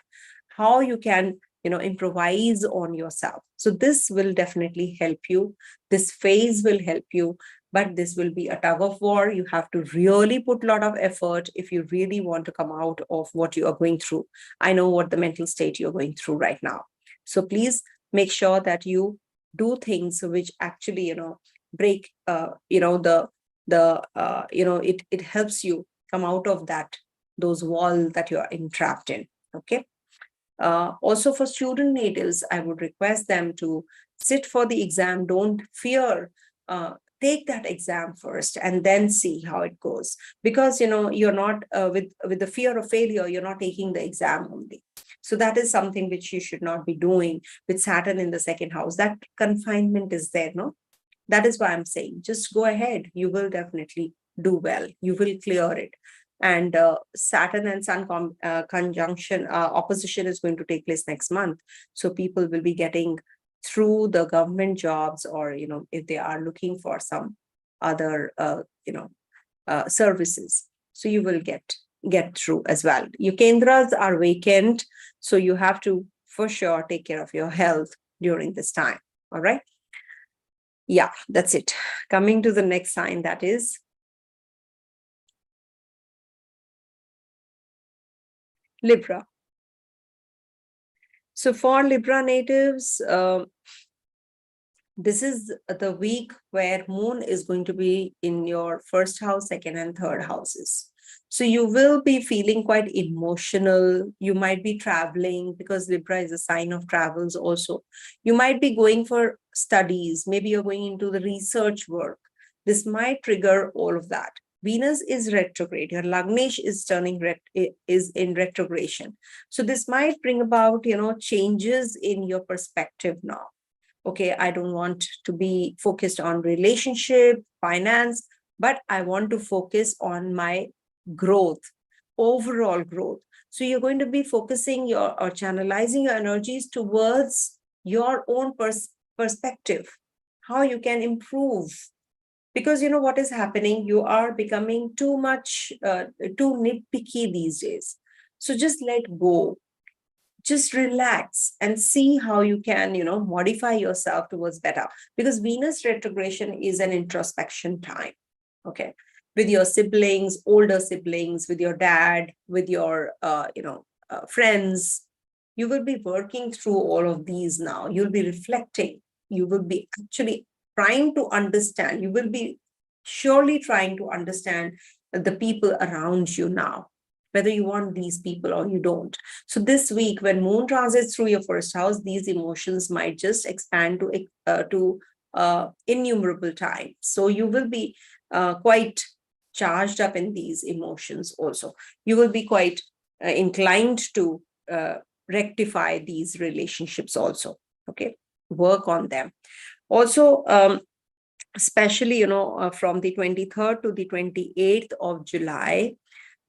how you can improvise on yourself. So this will definitely help you. This phase will help you, but this will be a tug of war. You have to really put a lot of effort if you really want to come out of what you are going through. I know what the mental state you're going through right now. So please make sure that you do things which actually break it helps you come out of those walls that you are entrapped in. Okay. Also for student natives, I would request them to sit for the exam. Don't fear. Take that exam first and then see how it goes. Because, you're not, with the fear of failure, you're not taking the exam only. So that is something which you should not be doing with Saturn in the second house. That confinement is there, no? That is why I'm saying, just go ahead. You will definitely do well. You will clear it. And Saturn and Sun conjunction, opposition is going to take place next month. So people will be getting through the government jobs, or, if they are looking for some other, services. So you will get through as well. Your kendras are vacant. So you have to, for sure, take care of your health during this time. All right. Yeah, that's it. Coming to the next sign, that is Libra. So for Libra natives, this is the week where moon is going to be in your first house, second and third houses. So you will be feeling quite emotional. You might be traveling because Libra is a sign of travels also. You might be going for studies. Maybe you're going into the research work. This might trigger all of that. Venus is retrograde. Your Lagnesh is is in retrogression. So this might bring about, changes in your perspective now. Okay, I don't want to be focused on relationship, finance, but I want to focus on my growth, overall growth. So you're going to be focusing or channelizing your energies towards your own perspective, how you can improve. Because you know what is happening, you are becoming too nitpicky these days. So just let go, just relax and see how you can modify yourself towards better, because Venus retrogression is an introspection time. Okay, with your siblings, older siblings, with your dad, with your friends, you will be working through all of these now. You'll be reflecting, you will be actually trying to understand, you will be surely trying to understand the people around you now, whether you want these people or you don't. So this week, when moon transits through your first house, these emotions might just expand to innumerable times. So you will be quite charged up in these emotions also. You will be quite inclined to rectify these relationships also. Okay, work on them. Also, especially, from the 23rd to the 28th of July,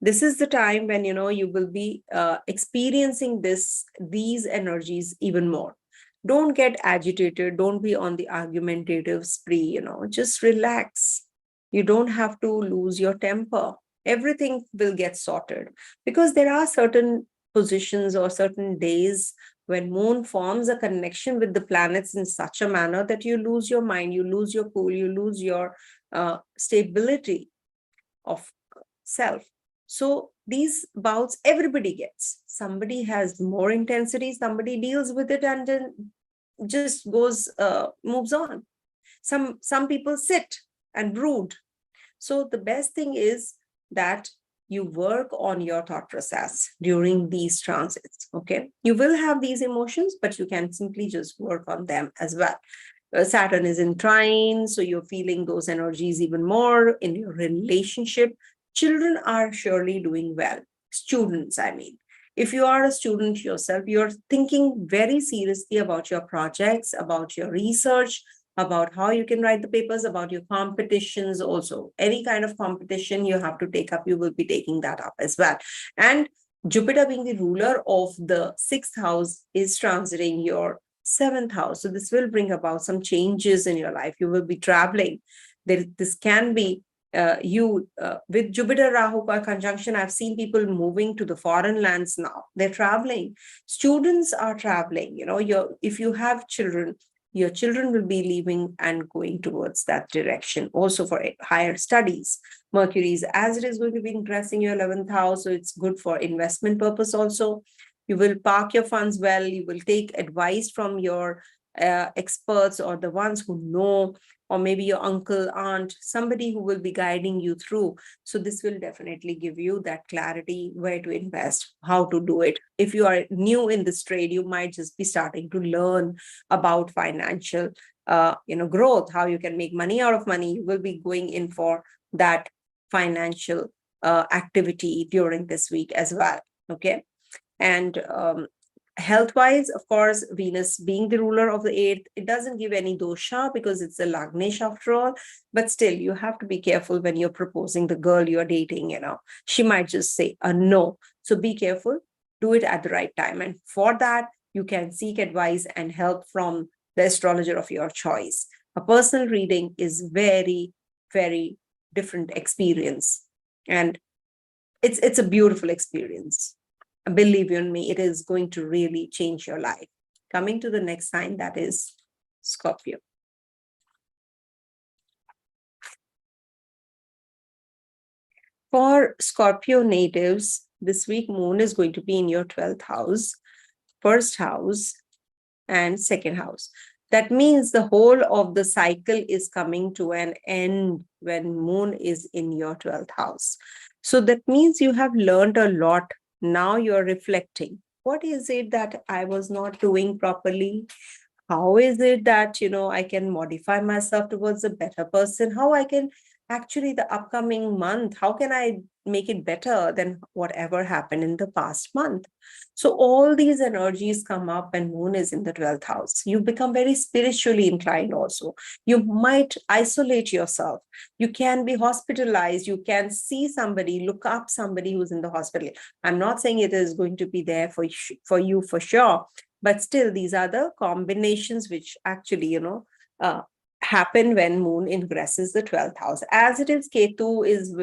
this is the time when you will be experiencing these energies even more. Don't get agitated, don't be on the argumentative spree, just relax. You don't have to lose your temper. Everything will get sorted, because there are certain positions or certain days when moon forms a connection with the planets in such a manner that you lose your mind, you lose your cool, you lose your stability of self. So these bouts everybody gets. Somebody has more intensity, somebody deals with it and then just moves on. Some people sit and brood. So the best thing is that you work on your thought process during these transits. Okay, you will have these emotions, but you can simply just work on them as well. Saturn is in trine, so you're feeling those energies even more in your relationship. Children are surely doing well. Students, I mean. If you are a student yourself, you're thinking very seriously about your projects, about your research, about how you can write the papers, about your competitions also. Any kind of competition you have to take up, you will be taking that up as well. And Jupiter, being the ruler of the sixth house, is transiting your seventh house. So this will bring about some changes in your life. You will be traveling. This can be with Jupiter Rahu conjunction. I've seen people moving to the foreign lands now. They're traveling. Students are traveling. If you have children, your children will be leaving and going towards that direction. Also for higher studies. Mercury, as it is going to be ingressing your 11th house, so it's good for investment purpose also. You will park your funds well. You will take advice from your experts or the ones who know, or maybe your uncle, aunt, somebody who will be guiding you through. So this will definitely give you that clarity where to invest, how to do it. If you are new in this trade, you might just be starting to learn about financial growth, how you can make money out of money. You will be going in for that financial activity during this week as well. Okay. And health-wise, of course, Venus being the ruler of the eighth, it doesn't give any dosha because it's a Lagnesh after all. But still, you have to be careful when you're proposing the girl you're dating. She might just say a no. So be careful. Do it at the right time. And for that, you can seek advice and help from the astrologer of your choice. A personal reading is very, very different experience. And it's a beautiful experience. Believe you in me, it is going to really change your life. Coming to the next sign, that is Scorpio. For Scorpio natives, This week, moon is going to be in your 12th house, first house, and second house. That means the whole of the cycle is coming to an end when moon is in your 12th house. So that means you have learned a lot. Now you're reflecting. What is it that I was not doing properly? How is it that I can modify myself towards a better person? How I can actually, the upcoming month, how can I make it better than whatever happened in the past month? So all these energies come up when moon is in the 12th house. You become very spiritually inclined also. You might isolate yourself. You can be hospitalized. You can see somebody, look up somebody who's in the hospital. I'm not saying it is going to be there for you for sure, but still, these are the combinations which actually, happen when moon ingresses the 12th house. As it is, Ketu is,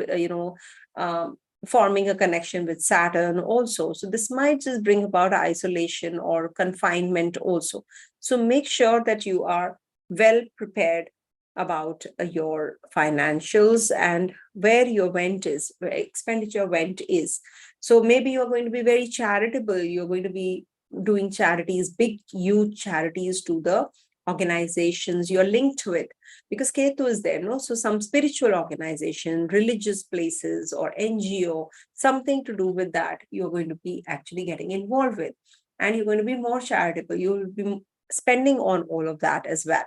forming a connection with Saturn also. So this might just bring about isolation or confinement also. So make sure that you are well prepared about your financials and where your where expenditure went is. So maybe you're going to be very charitable. You're going to be doing charities, big, huge charities to the organizations you're linked to it, because Ketu is there, no? So some spiritual organization, religious places, or NGO, something to do with that, you're going to be actually getting involved with. And you're going to be more charitable. You'll be spending on all of that as well.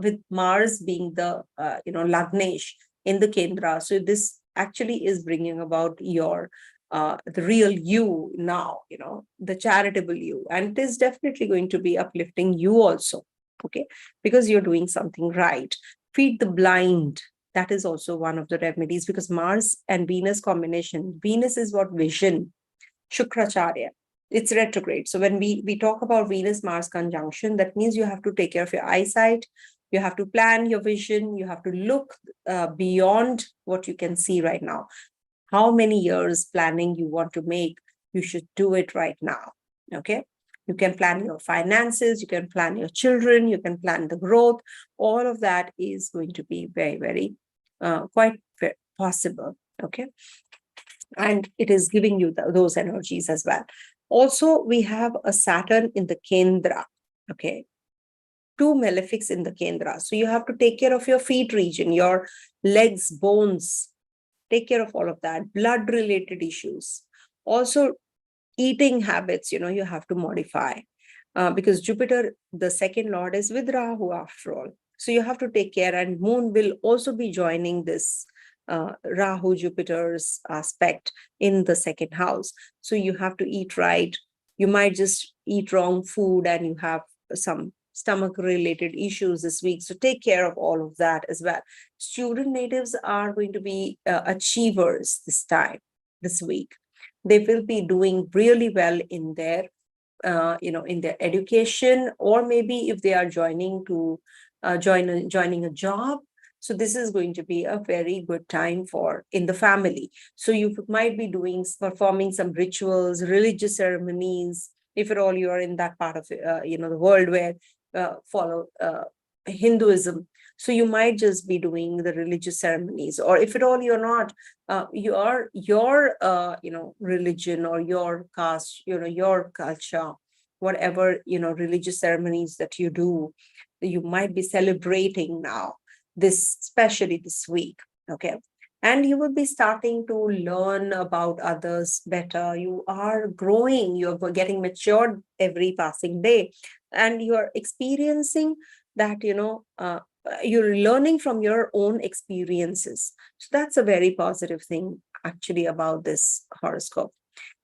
With Mars being the, Lagnesh in the Kendra. So this actually is bringing about your the real you now, the charitable you. And it is definitely going to be uplifting you also, okay, because you're doing something right. Feed the blind. That is also one of the remedies, because Mars and Venus combination, Venus is what? Vision. Shukracharya. It's retrograde. So when we talk about Venus-Mars conjunction, that means you have to take care of your eyesight. You have to plan your vision. You have to look beyond what you can see right now. How many years planning you want to make, you should do it right now. Okay. You can plan your finances, you can plan your children, you can plan the growth. All of that is going to be very, very quite possible. Okay. And it is giving you those energies as well. Also, we have a Saturn in the Kendra. Okay. Two malefics in the Kendra. So you have to take care of your feet region, your legs, bones. Take care of all of that. Blood related issues. Also, eating habits, you have to modify. Because Jupiter, the second lord, is with Rahu after all. So you have to take care, and moon will also be joining this Rahu Jupiter's aspect in the second house. So you have to eat right. You might just eat wrong food and you have some stomach related issues this week. So take care of all of that as well. Student natives are going to be achievers this week. They will be doing really well in their in their education, or maybe if they are joining a job. So this is going to be a very good time for in the family. So you might be performing some rituals, religious ceremonies, if at all you are in that part of the world where follow Hinduism. So you might just be doing the religious ceremonies, or if at all you're not, your religion or your caste, your culture, whatever religious ceremonies that you do, you might be celebrating now, especially this week. Okay. And you will be starting to learn about others better. You are growing, you're getting matured every passing day, and you're experiencing that, you're learning from your own experiences. So that's a very positive thing actually about this horoscope.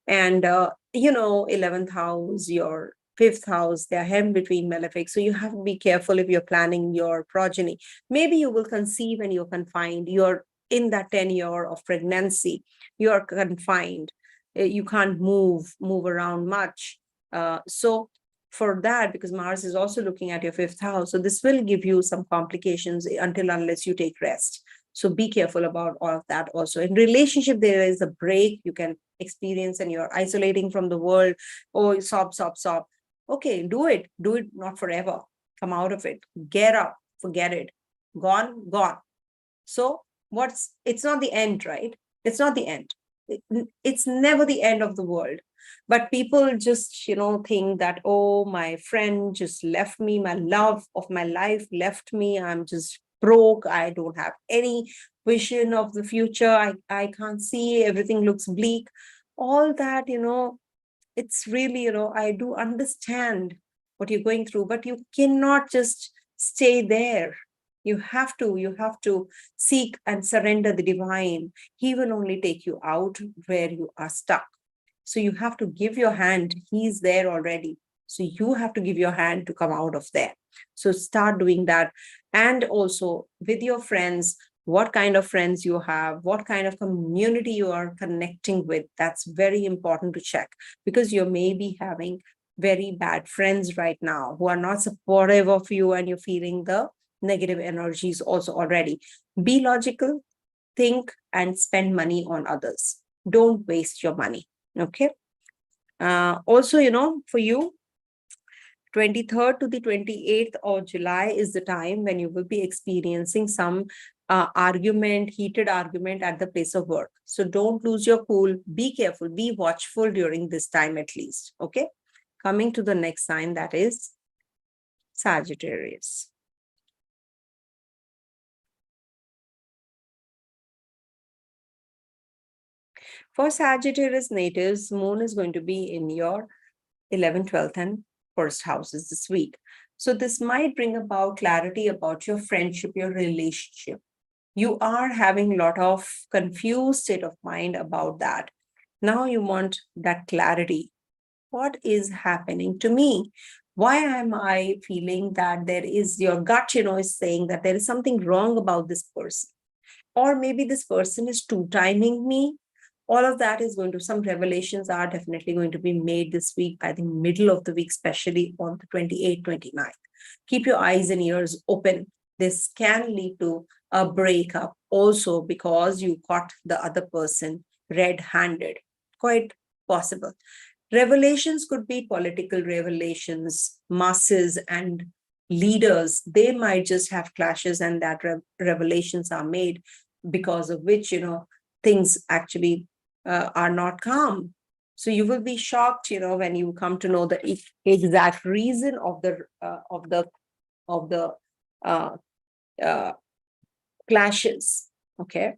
And 11th house, your fifth house, they're hemmed between malefics. So you have to be careful if you're planning your progeny. Maybe you will conceive and you're confined. You're in that tenure of pregnancy. You're confined. You can't move around much. So for that, because Mars is also looking at your fifth house, so this will give you some complications unless you take rest. So be careful about all of that also. In relationship, there is a break you can experience and you're isolating from the world. Oh, sob. Okay, do it not forever. Come out of it. Get up, forget it. Gone. So it's not the end, right? It's not the end. it's never the end of the world. But people just, think that, oh, my friend just left me, my love of my life left me, I'm just broke, I don't have any vision of the future, I can't see, everything looks bleak. All that, it's really, I do understand what you're going through, but you cannot just stay there. You have to seek and surrender the divine. He will only take you out where you are stuck. So you have to give your hand. He's there already. So you have to give your hand to come out of there. So start doing that. And also with your friends, what kind of friends you have, what kind of community you are connecting with, that's very important to check, because you may be having very bad friends right now who are not supportive of you, and you're feeling the negative energies also already. Be logical, think, and spend money on others. Don't waste your money. Okay. Also, for you, 23rd to the 28th of July is the time when you will be experiencing some heated argument at the place of work. So don't lose your cool. Be careful, be watchful during this time at least. Okay. Coming to the next sign, that is Sagittarius. For Sagittarius natives, moon is going to be in your 11th, 12th, and first houses this week. So this might bring about clarity about your friendship, your relationship. You are having a lot of confused state of mind about that. Now you want that clarity. What is happening to me? Why am I feeling that there is, your gut, is saying that there is something wrong about this person? Or maybe this person is two-timing me. All of that is going to, some revelations are definitely going to be made this week by the middle of the week, especially on the 28th, 29th. Keep your eyes and ears open. This can lead to a breakup also because you caught the other person red-handed. Quite possible. Revelations could be political revelations, masses and leaders. They might just have clashes, and that revelations are made, because of which, things actually are not calm. So you will be shocked, when you come to know the exact reason of the uh, uh, clashes. Okay.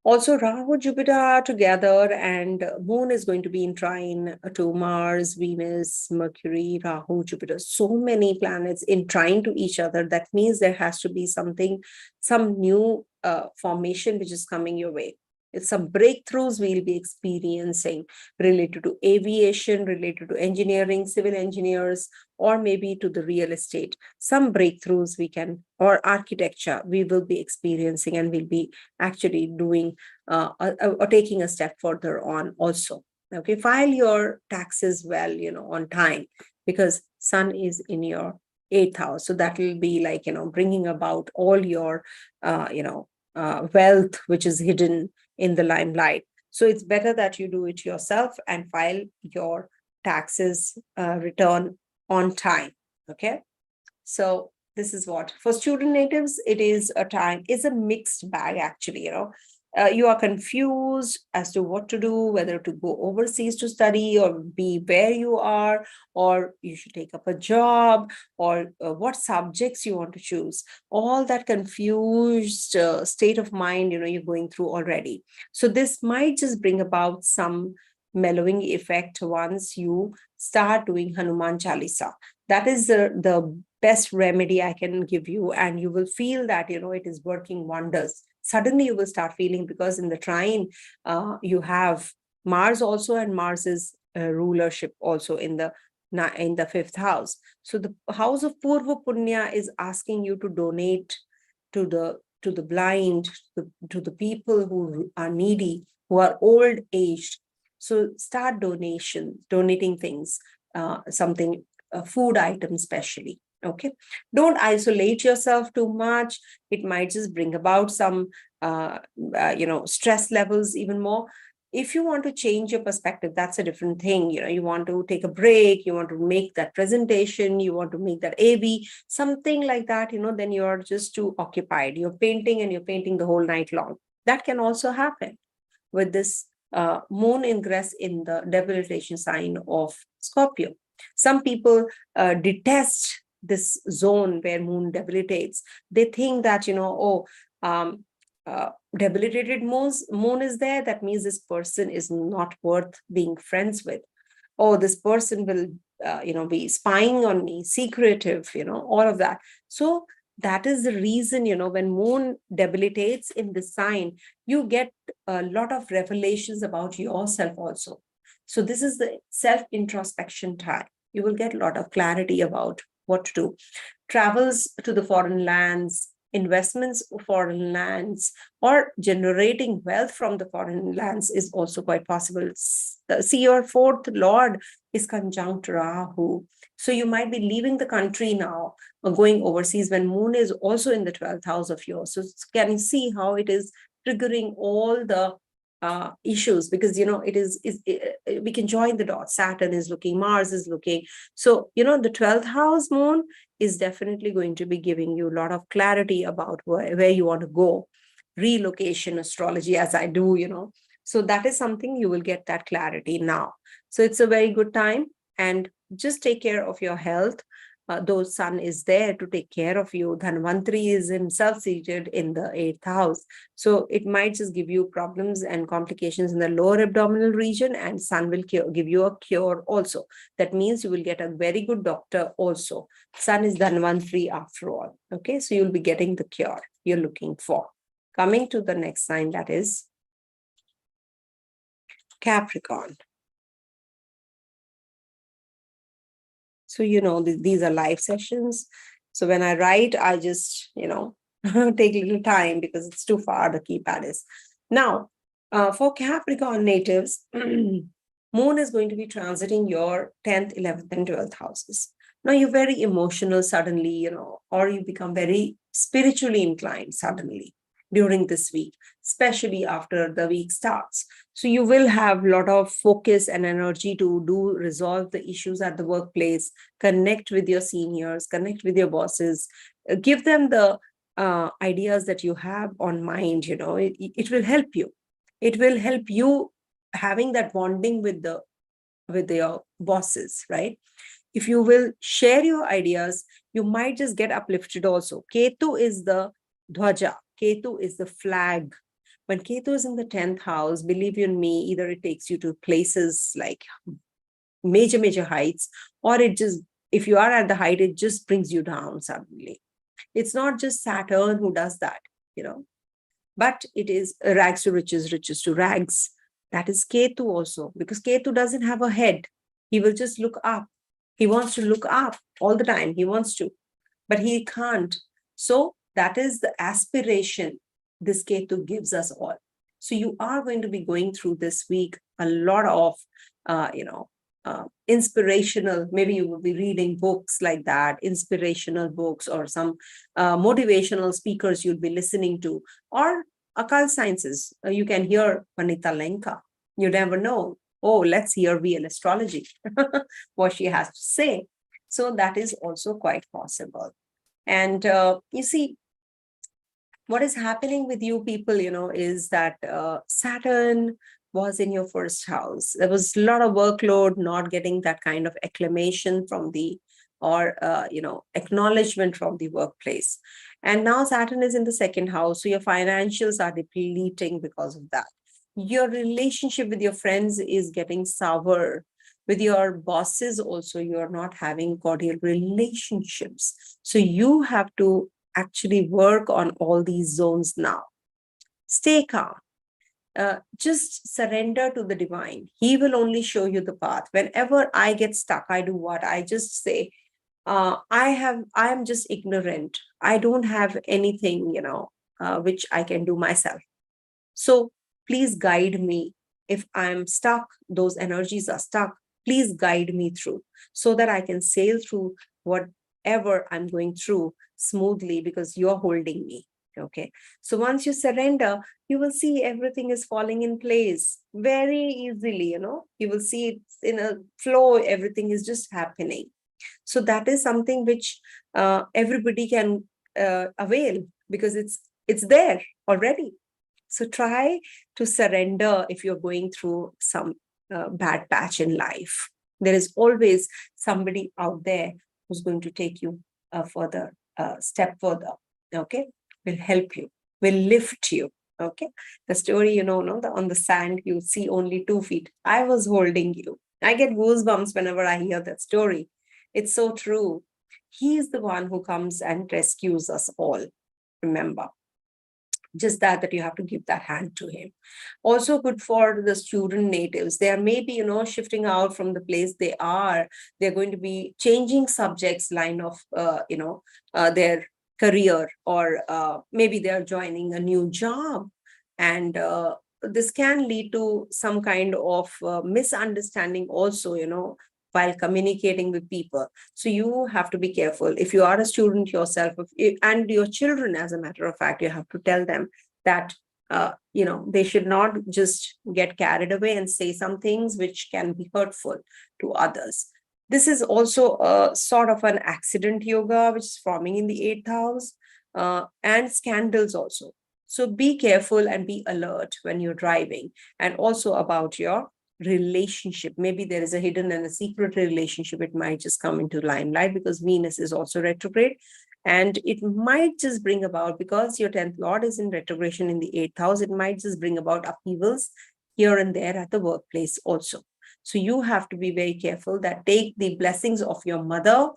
Also, Rahu, Jupiter are together, and Moon is going to be in trine to Mars, Venus, Mercury, Rahu, Jupiter. So many planets in trine to each other. That means there has to be something, some new formation which is coming your way. It's some breakthroughs we'll be experiencing related to aviation, related to engineering, civil engineers, or maybe to the real estate. Some breakthroughs we can, or architecture, we will be experiencing, and we'll be actually doing or taking a step further on also. Okay, file your taxes well, on time, because Sun is in your 8th house. So that will be like, bringing about all your, wealth, which is hidden in the limelight. So it's better that you do it yourself and file your taxes return on time. Okay. So this is what, for student natives, it is a time, it's a mixed bag actually, you are confused as to what to do, whether to go overseas to study or be where you are, or you should take up a job, or what subjects you want to choose. All that confused state of mind, you're going through already. So this might just bring about some mellowing effect once you start doing Hanuman Chalisa. That is the best remedy I can give you, and you will feel that, it is working wonders. Suddenly you will start feeling, because in the trine, you have Mars also, and Mars is rulership also in the 5th house. So the house of Purva Punya is asking you to donate to the blind, to the people who are needy, who are old aged. So start donating things, something, food items especially. Okay. Don't isolate yourself too much. It might just bring about some, stress levels even more. If you want to change your perspective, that's a different thing. You want to take a break, you want to make that presentation, you want to make that AB, something like that, then you're just too occupied. You're painting, and you're painting the whole night long. That can also happen with this moon ingress in the debilitation sign of Scorpio. Some people detest this zone where moon debilitates. They think that, debilitated moon is there. That means this person is not worth being friends with. Oh, this person will, be spying on me, secretive, all of that. So that is the reason, when moon debilitates in the sign, you get a lot of revelations about yourself also. So this is the self-introspection time. You will get a lot of clarity about what to do. Travels to the foreign lands, investments of foreign lands, or generating wealth from the foreign lands is also quite possible. See, your fourth lord is conjunct Rahu. So you might be leaving the country now or going overseas when moon is also in the 12th house of yours. So can you see how it is triggering all the issues? Because, we can join the dots. Saturn is looking, Mars is looking. So, the 12th house moon is definitely going to be giving you a lot of clarity about where you want to go. Relocation astrology, as I do. So that is something you will get that clarity now. So it's a very good time, and just take care of your health. Though sun is there to take care of you, Dhanvantari is himself seated in the 8th house. So it might just give you problems and complications in the lower abdominal region, and sun will give you a cure also. That means you will get a very good doctor also. Sun is Dhanvantari after all. Okay, so you'll be getting the cure you're looking for. Coming to the next sign, that is Capricorn. So, these are live sessions. So when I write, I just, take a little time because it's too far, the keypad is. Now, for Capricorn natives, moon is going to be transiting your 10th, 11th, and 12th houses. Now, you're very emotional suddenly, or you become very spiritually inclined suddenly during this week, especially after the week starts. So you will have a lot of focus and energy to resolve the issues at the workplace, connect with your seniors, connect with your bosses, give them the ideas that you have on mind. It will help you. It will help you having that bonding with your bosses, right? If you will share your ideas, you might just get uplifted also. Ketu is the dhwaja. Ketu is the flag. When Ketu is in the 10th house, believe you me, either it takes you to places like major heights, or if you are at the height, it just brings you down suddenly. It's not just Saturn who does that, but it is rags to riches, riches to rags. That is Ketu also, because Ketu doesn't have a head. He will just look up. He wants to look up all the time. He wants to, but he can't. So that is the aspiration this Ketu gives us all. So you are going to be going through this week a lot of, inspirational, maybe you will be reading books like that, inspirational books, or some motivational speakers you'll be listening to, or occult sciences. You can hear Vanita Lenka. You never know. Oh, let's hear real astrology, what she has to say. So that is also quite possible. And you see, what is happening with you people, is that Saturn was in your first house. There was a lot of workload, not getting that kind of acclamation from acknowledgement from the workplace. And now Saturn is in the second house. So your financials are depleting because of that. Your relationship with your friends is getting sour. With your bosses also, you're not having cordial relationships. So you have to actually work on all these zones now. Stay calm. Just surrender to the divine. He will only show you the path. Whenever I get stuck, I do what? I just say, I am just ignorant. I don't have anything, which I can do myself. So please guide me. If I'm stuck, those energies are stuck, please guide me through so that I can sail through whatever I'm going through smoothly, because you're holding me. Okay. So once you surrender, you will see everything is falling in place very easily. You will see it in a flow. Everything is just happening. So that is something which everybody can avail, because it's there already. So try to surrender if you're going through some bad patch in life. There is always somebody out there who's going to take you further, step further. Okay, will help you, will lift you. Okay, the story, no, on the sand you see only 2 feet. I was holding you. I get goosebumps whenever I hear that story. It's so true. He is the one who comes and rescues us all. Remember, just that you have to give that hand to him. Also good for the student natives. They are maybe, shifting out from the place they are. They're going to be changing subjects, line of, their career, or maybe they're joining a new job. And this can lead to some kind of misunderstanding also, while communicating with people. So you have to be careful. If you are a student yourself, and your children, as a matter of fact, you have to tell them that, they should not just get carried away and say some things which can be hurtful to others. This is also a sort of an accident yoga, which is forming in the 8th house, and scandals also. So be careful and be alert when you're driving, and also about your relationship. Maybe there is a hidden and a secret relationship. It might just come into limelight because Venus is also retrograde, and it might just bring about, because your 10th lord is in retrogression in the 8th house, it might just bring about upheavals here and there at the workplace also. So you have to be very careful that take the blessings of your mother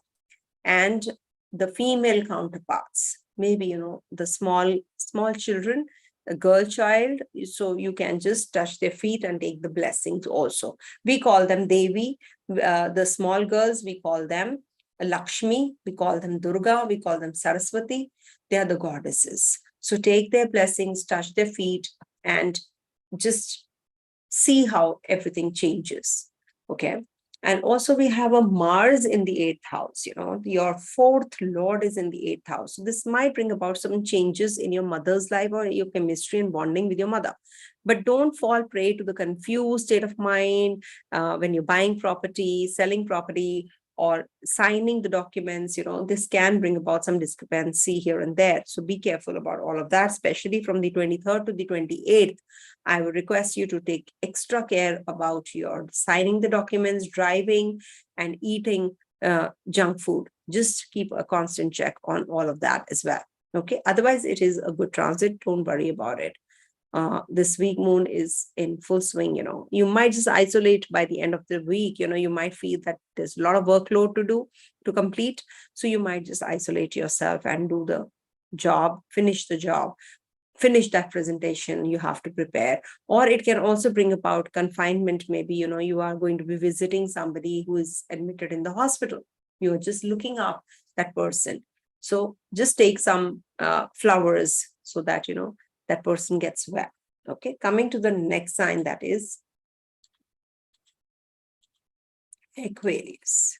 and the female counterparts. Maybe, the small children, a girl child, so you can just touch their feet and take the blessings also. We call them Devi. The small girls, we call them Lakshmi, we call them Durga, we call them Saraswati. They are the goddesses. So take their blessings, touch their feet, and just see how everything changes. Okay. And also we have a Mars in the 8th house. Your 4th lord is in the 8th house. So this might bring about some changes in your mother's life or your chemistry and bonding with your mother. But don't fall prey to the confused state of mind when you're buying property, selling property, or signing the documents. This can bring about some discrepancy here and there. So be careful about all of that, especially from the 23rd to the 28th. I would request you to take extra care about your signing the documents, driving, and eating junk food. Just keep a constant check on all of that as well. Okay. Otherwise, it is a good transit. Don't worry about it. This week moon is in full swing. You might just isolate by the end of the week. You might feel that there's a lot of workload to complete. So you might just isolate yourself and do the job, finish the job, finish that presentation you have to prepare. Or it can also bring about confinement. Maybe, you are going to be visiting somebody who is admitted in the hospital. You're just looking up that person. So just take some flowers so that, that person gets well. Okay, coming to the next sign, that is Aquarius.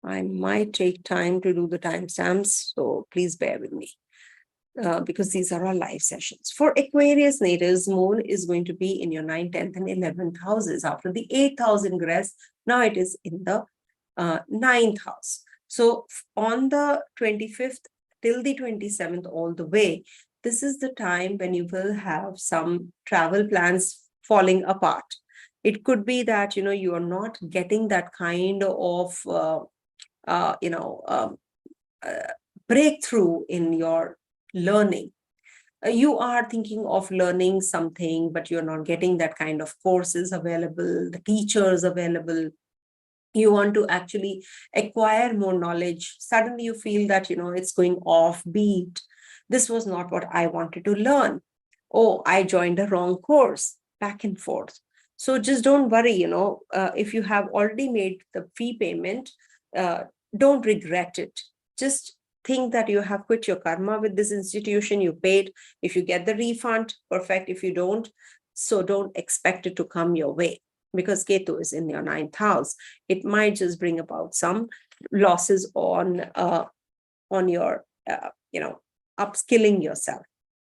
I might take time to do the timestamps, so please bear with me because these are our live sessions. For Aquarius natives, moon is going to be in your 9th, 10th, and 11th houses. After the 8th house ingress, now it is in the 9th house. So on the 25th till the 27th all the way, this is the time when you will have some travel plans falling apart. It could be that, you are not getting that kind of, breakthrough in your learning. You are thinking of learning something, but you're not getting that kind of courses available, the teachers available. You want to actually acquire more knowledge. Suddenly you feel that, it's going off beat. This was not what I wanted to learn. Oh, I joined a wrong course, back and forth. So just don't worry, if you have already made the fee payment, don't regret it. Just think that you have quit your karma with this institution, you paid. If you get the refund, perfect. If you don't, so don't expect it to come your way, because Ketu is in your 9th house. It might just bring about some losses on your, upskilling yourself.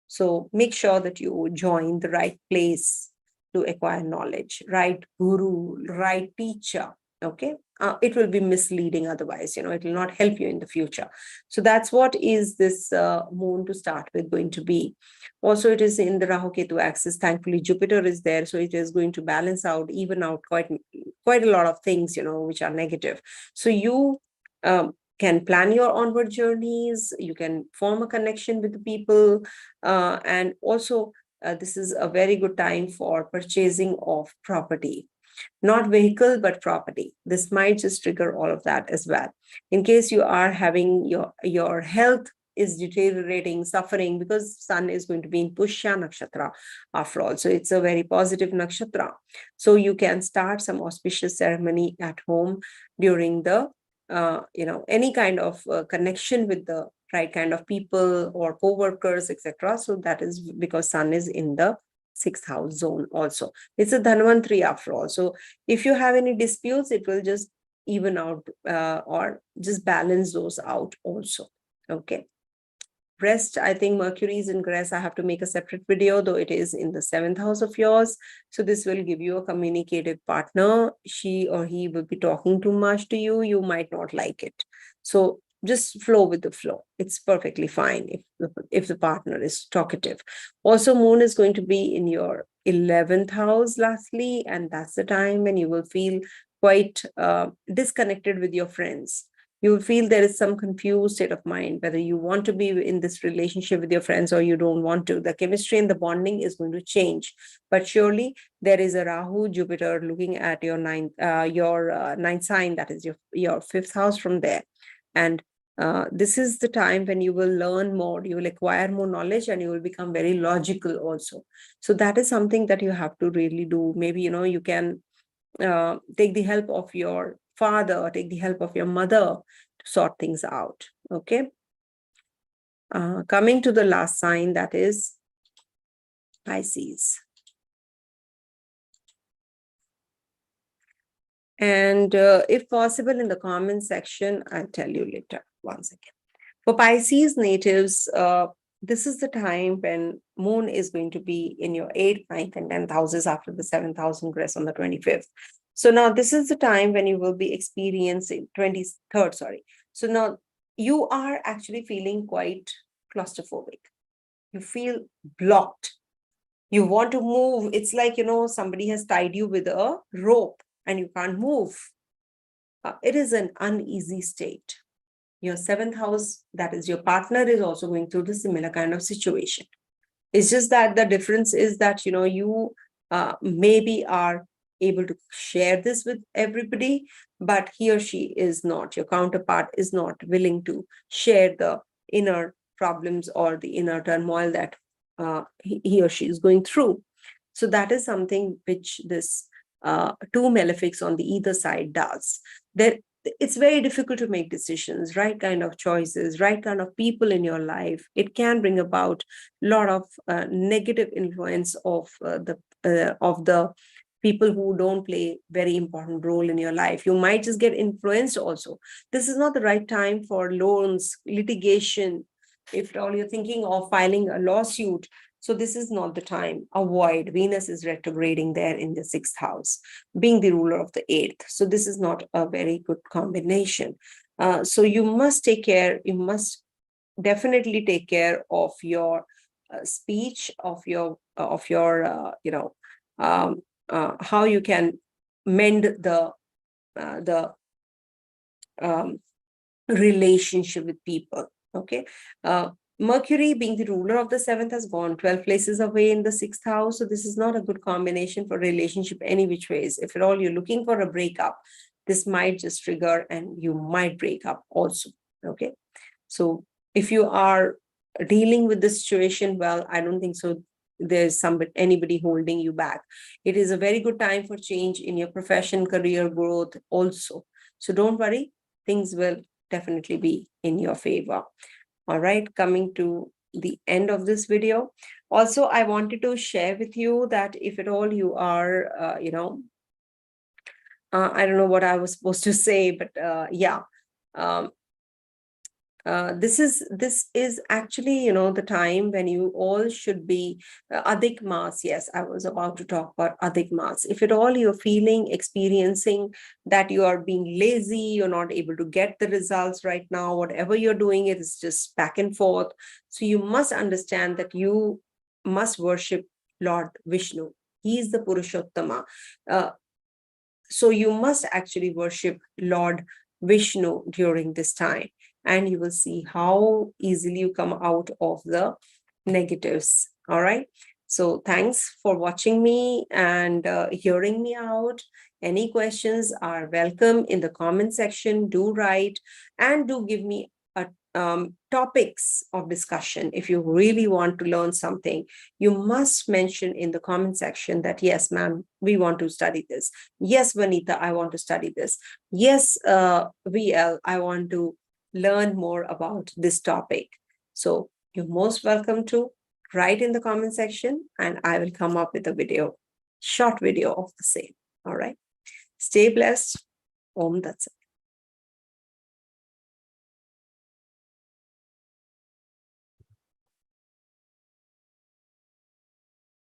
So make sure that you join the right place to acquire knowledge, right guru, right teacher. Okay. it will be misleading otherwise, it will not help you in the future. So that's what is this moon to start with going to be. Also, it is in the Rahu Ketu axis. Thankfully, Jupiter is there, so it is going to balance out, even out quite a lot of things, which are negative. So you can plan your onward journeys, you can form a connection with the people, and also this is a very good time for purchasing of property. Not vehicle, but property. This might just trigger all of that as well. In case you are having your health is deteriorating, suffering, because Sun is going to be in Pushya Nakshatra after all. So it's a very positive nakshatra. So you can start some auspicious ceremony at home during the, any kind of connection with the right kind of people or co-workers, etc. So that is because Sun is in the 6th house zone also. It's a Dhanvantri after all. So if you have any disputes, it will just even out or just balance those out also. Okay. Rest, I think Mercury is in Grace. I have to make a separate video, though it is in the 7th house of yours. So this will give you a communicative partner. She or he will be talking too much to you. You might not like it. So just flow with the flow. It's perfectly fine if the partner is talkative. Also, Moon is going to be in your 11th house lastly, and that's the time when you will feel quite disconnected with your friends. You will feel there is some confused state of mind, whether you want to be in this relationship with your friends or you don't want to. The chemistry and the bonding is going to change. But surely there is a Rahu, Jupiter looking at your ninth sign, that is your 5th house from there. And this is the time when you will learn more, you will acquire more knowledge, and you will become very logical also. So that is something that you have to really do. Maybe, you can take the help of your father or take the help of your mother to sort things out. Okay. Coming to the last sign, that is Pisces. And if possible, in the comment section, I'll tell you later. Once again, for Pisces natives, this is the time when Moon is going to be in your 8th, 9th, and 10th houses after the 7th house ingress on the 25th. So now this is the time when you will be experiencing 23rd, sorry. So now you are actually feeling quite claustrophobic. You feel blocked. You want to move. It's like, somebody has tied you with a rope and you can't move. It is an uneasy state. Your 7th house, that is your partner, is also going through the similar kind of situation. It's just that the difference is that, you maybe are able to share this with everybody, but he or she is not. Your counterpart is not willing to share the inner problems or the inner turmoil that he or she is going through. So that is something which this two malefics on the either side does. It's very difficult to make decisions, right kind of choices, right kind of people in your life. It can bring about a lot of negative influence of the people who don't play very important role in your life. You might just get influenced also. This is not the right time for loans, litigation. If at all you're thinking of filing a lawsuit, so this is not the time. Avoid. Venus is retrograding there in the 6th house, being the ruler of the 8th. So this is not a very good combination. So you must take care. You must definitely take care of your speech, of your how you can mend the relationship with people. Okay. Mercury, being the ruler of the 7th, has gone 12 places away in the 6th house. So this is not a good combination for relationship any which ways. If at all you're looking for a breakup, this might just trigger and you might break up also. Okay. So if you are dealing with the situation, well, I don't think so there's anybody holding you back. It is a very good time for change in your profession, career growth also. So don't worry, things will definitely be in your favor. All right, coming to the end of this video. Also, I wanted to share with you that if at all you are, I don't know what I was supposed to say, but yeah. This is actually, the time when you all should be Adhik Maas. Yes, I was about to talk about Adhik Maas. If at all you're feeling, experiencing that you are being lazy, you're not able to get the results right now, whatever you're doing, it is just back and forth. So you must understand that you must worship Lord Vishnu. He is the Purushottama. Uh, so you must actually worship Lord Vishnu during this time, and you will see how easily you come out of the negatives. All right. So thanks for watching me and hearing me out. Any questions are welcome in the comment section. Do write and do give me topics of discussion. If you really want to learn something, you must mention in the comment section that, yes, ma'am, we want to study this. Yes, Vanita, I want to study this. Yes, VL, I want to learn more about this topic. So you're most welcome to write in the comment section, and I will come up with a video, short video of the same. All right. Stay blessed. Om Tat Sat.